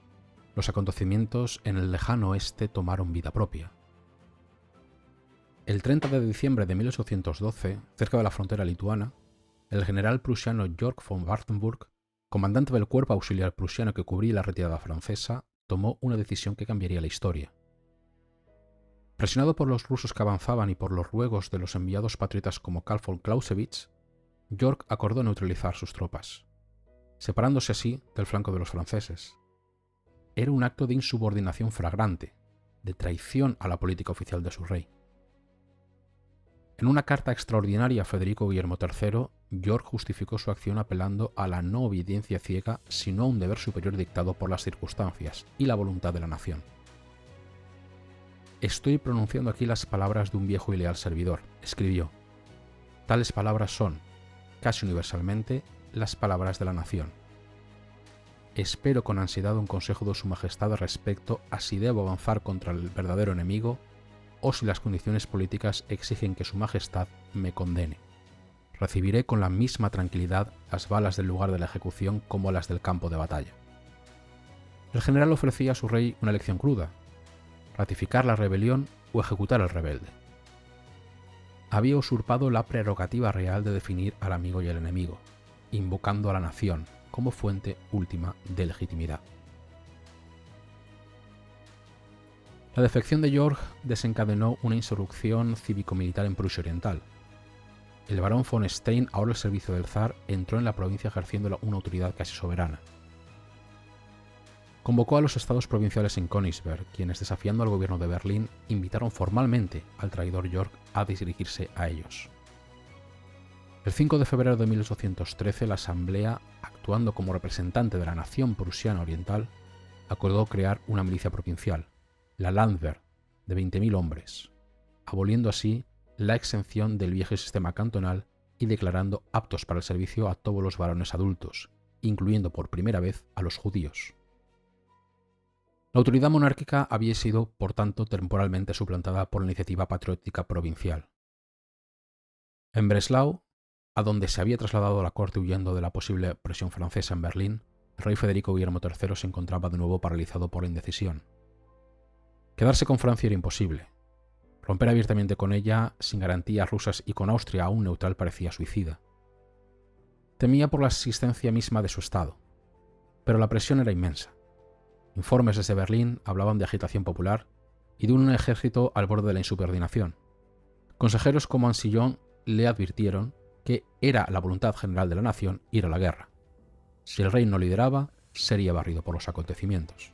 los acontecimientos en el lejano oeste tomaron vida propia. El 30 de diciembre de 1812, cerca de la frontera lituana, el general prusiano Georg von Wartenburg, comandante del cuerpo auxiliar prusiano que cubría la retirada francesa, tomó una decisión que cambiaría la historia. Presionado por los rusos que avanzaban y por los ruegos de los enviados patriotas como Karl von Clausewitz, Georg acordó neutralizar sus tropas, separándose así del flanco de los franceses. Era un acto de insubordinación flagrante, de traición a la política oficial de su rey. En una carta extraordinaria a Federico Guillermo III, Georg justificó su acción apelando a la no obediencia ciega, sino a un deber superior dictado por las circunstancias y la voluntad de la nación. «Estoy pronunciando aquí las palabras de un viejo y leal servidor», escribió. «Tales palabras son, casi universalmente, las palabras de la nación. Espero con ansiedad un consejo de Su Majestad respecto a si debo avanzar contra el verdadero enemigo o si las condiciones políticas exigen que Su Majestad me condene. Recibiré con la misma tranquilidad las balas del lugar de la ejecución como las del campo de batalla». El general ofrecía a su rey una elección cruda: ratificar la rebelión o ejecutar al rebelde. Había usurpado la prerrogativa real de definir al amigo y al enemigo, invocando a la nación como fuente última de legitimidad. La defección de York desencadenó una insurrección cívico-militar en Prusia Oriental. El barón von Stein, ahora al servicio del zar, entró en la provincia ejerciendo una autoridad casi soberana. Convocó a los estados provinciales en Königsberg, quienes, desafiando al gobierno de Berlín, invitaron formalmente al traidor York a dirigirse a ellos. El 5 de febrero de 1813, la Asamblea, actuando como representante de la nación prusiana oriental, acordó crear una milicia provincial, la Landwehr, de 20.000 hombres, aboliendo así la exención del viejo sistema cantonal y declarando aptos para el servicio a todos los varones adultos, incluyendo por primera vez a los judíos. La autoridad monárquica había sido, por tanto, temporalmente suplantada por la iniciativa patriótica provincial. En Breslau, a donde se había trasladado la corte huyendo de la posible presión francesa en Berlín, el rey Federico Guillermo III se encontraba de nuevo paralizado por la indecisión. Quedarse con Francia era imposible. Romper abiertamente con ella, sin garantías rusas y con Austria aún neutral, parecía suicida. Temía por la existencia misma de su estado, pero la presión era inmensa. Informes desde Berlín hablaban de agitación popular y de un ejército al borde de la insubordinación. Consejeros como Ansillon le advirtieron que era la voluntad general de la nación ir a la guerra. Si el rey no lideraba, sería barrido por los acontecimientos.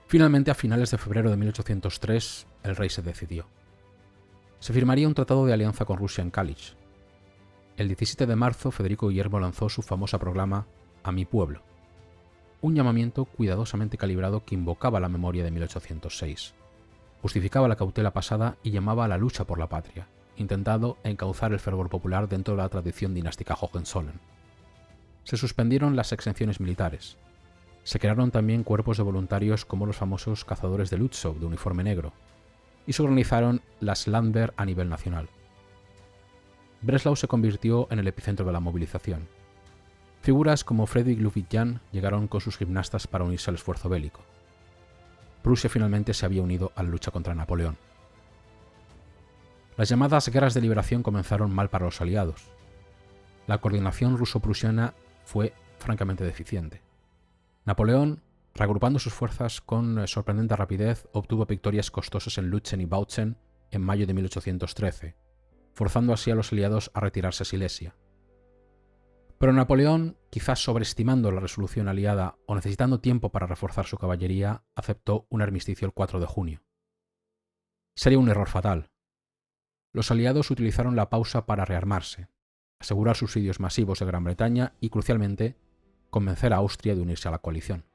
Finalmente, a finales de febrero de 1803, el rey se decidió. Se firmaría un tratado de alianza con Rusia en Kalisz. El 17 de marzo, Federico Guillermo lanzó su famosa proclama «A mi pueblo», un llamamiento cuidadosamente calibrado que invocaba la memoria de 1806, justificaba la cautela pasada y llamaba a la lucha por la patria, intentando encauzar el fervor popular dentro de la tradición dinástica Hohenzollern. Se suspendieron las exenciones militares. Se crearon también cuerpos de voluntarios como los famosos cazadores de Lützow de uniforme negro, y se organizaron las Landwehr a nivel nacional. Breslau se convirtió en el epicentro de la movilización. Figuras como Friedrich Ludwig Jahn llegaron con sus gimnastas para unirse al esfuerzo bélico. Prusia finalmente se había unido a la lucha contra Napoleón. Las llamadas guerras de liberación comenzaron mal para los aliados. La coordinación ruso-prusiana fue francamente deficiente. Napoleón, reagrupando sus fuerzas con sorprendente rapidez, obtuvo victorias costosas en Lützen y Bautzen en mayo de 1813, forzando así a los aliados a retirarse a Silesia. Pero Napoleón, quizás sobreestimando la resolución aliada o necesitando tiempo para reforzar su caballería, aceptó un armisticio el 4 de junio. Sería un error fatal. Los aliados utilizaron la pausa para rearmarse, asegurar subsidios masivos de Gran Bretaña y, crucialmente, convencer a Austria de unirse a la coalición.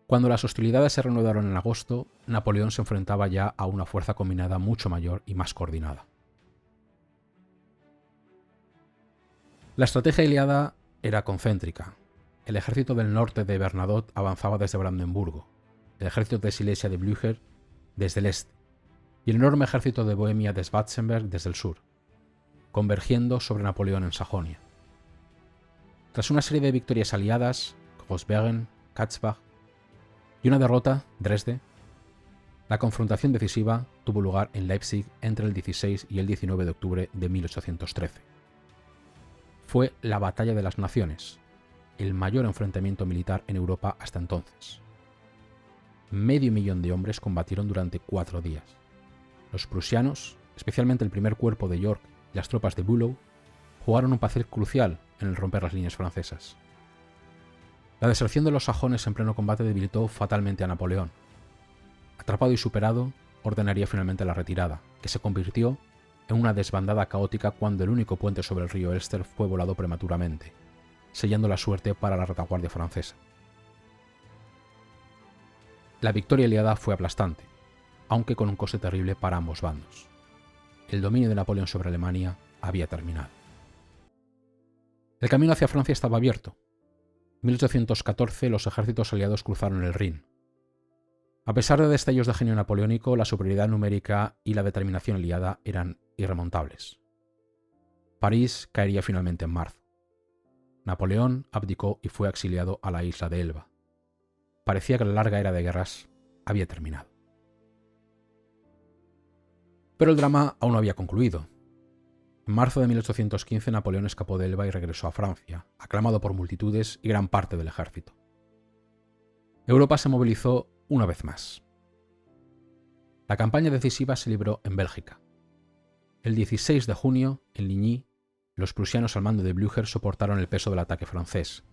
Cuando las hostilidades se reanudaron en agosto, Napoleón se enfrentaba ya a una fuerza combinada mucho mayor y más coordinada. La estrategia aliada era concéntrica. El ejército del norte de Bernadotte avanzaba desde Brandenburgo, el ejército de Silesia de Blücher desde el este, y el enorme ejército de Bohemia de Schwarzenberg desde el sur, convergiendo sobre Napoleón en Sajonia. Tras una serie de victorias aliadas, Grossbergen, Katzbach, y una derrota, Dresde, la confrontación decisiva tuvo lugar en Leipzig entre el 16 y el 19 de octubre de 1813. Fue la Batalla de las Naciones, el mayor enfrentamiento militar en Europa hasta entonces. 500.000 de hombres combatieron durante 4 días. Los prusianos, especialmente el primer cuerpo de York y las tropas de Bülow, jugaron un papel crucial en el romper las líneas francesas. La deserción de los sajones en pleno combate debilitó fatalmente a Napoleón. Atrapado y superado, ordenaría finalmente la retirada, que se convirtió en una desbandada caótica cuando el único puente sobre el río Elster fue volado prematuramente, sellando la suerte para la retaguardia francesa. La victoria aliada fue aplastante, aunque con un coste terrible para ambos bandos. El dominio de Napoleón sobre Alemania había terminado. El camino hacia Francia estaba abierto. En 1814 los ejércitos aliados cruzaron el Rin. A pesar de destellos de genio napoleónico, la superioridad numérica y la determinación aliada eran irremontables. París caería finalmente en marzo. Napoleón abdicó y fue exiliado a la isla de Elba. Parecía que la larga era de guerras había terminado. Pero el drama aún no había concluido. En marzo de 1815 Napoleón escapó de Elba y regresó a Francia, aclamado por multitudes y gran parte del ejército. Europa se movilizó una vez más. La campaña decisiva se libró en Bélgica. El 16 de junio, en Ligny, los prusianos al mando de Blücher soportaron el peso del ataque francés,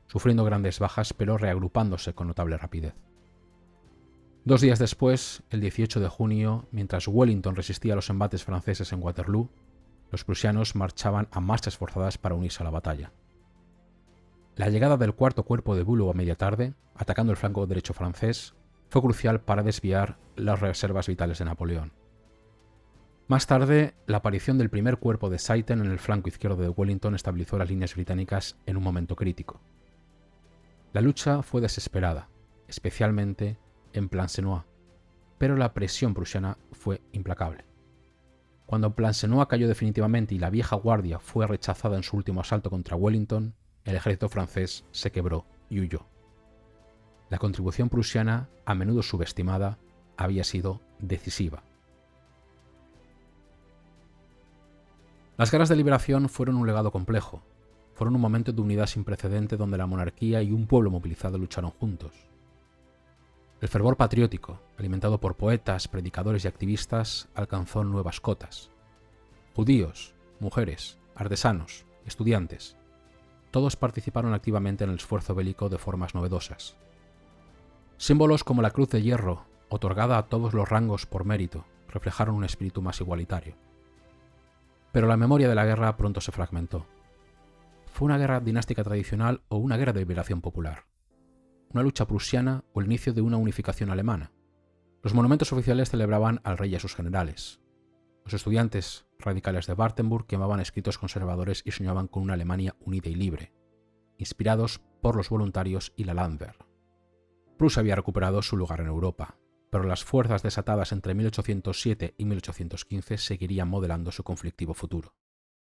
sufriendo grandes bajas pero reagrupándose con notable rapidez. 2 días después, el 18 de junio, mientras Wellington resistía a los embates franceses en Waterloo, los prusianos marchaban a marchas forzadas para unirse a la batalla. La llegada del cuarto cuerpo de Bülow a media tarde, atacando el flanco derecho francés, fue crucial para desviar las reservas vitales de Napoleón. Más tarde, la aparición del primer cuerpo de Zieten en el flanco izquierdo de Wellington estabilizó las líneas británicas en un momento crítico. La lucha fue desesperada, especialmente en Plancenoit, pero la presión prusiana fue implacable. Cuando Plancenoit cayó definitivamente y la vieja guardia fue rechazada en su último asalto contra Wellington, el ejército francés se quebró y huyó. La contribución prusiana, a menudo subestimada, había sido decisiva. Las guerras de liberación fueron un legado complejo. Fueron un momento de unidad sin precedente donde la monarquía y un pueblo movilizado lucharon juntos. El fervor patriótico, alimentado por poetas, predicadores y activistas, alcanzó nuevas cotas. Judíos, mujeres, artesanos, estudiantes, todos participaron activamente en el esfuerzo bélico de formas novedosas. Símbolos como la Cruz de Hierro, otorgada a todos los rangos por mérito, reflejaron un espíritu más igualitario. Pero la memoria de la guerra pronto se fragmentó. ¿Fue una guerra dinástica tradicional o una guerra de liberación popular? ¿Una lucha prusiana o el inicio de una unificación alemana? Los monumentos oficiales celebraban al rey y a sus generales. Los estudiantes radicales de Wartenburg quemaban escritos conservadores y soñaban con una Alemania unida y libre, inspirados por los voluntarios y la Landwehr. Prusia había recuperado su lugar en Europa, pero las fuerzas desatadas entre 1807 y 1815 seguirían modelando su conflictivo futuro.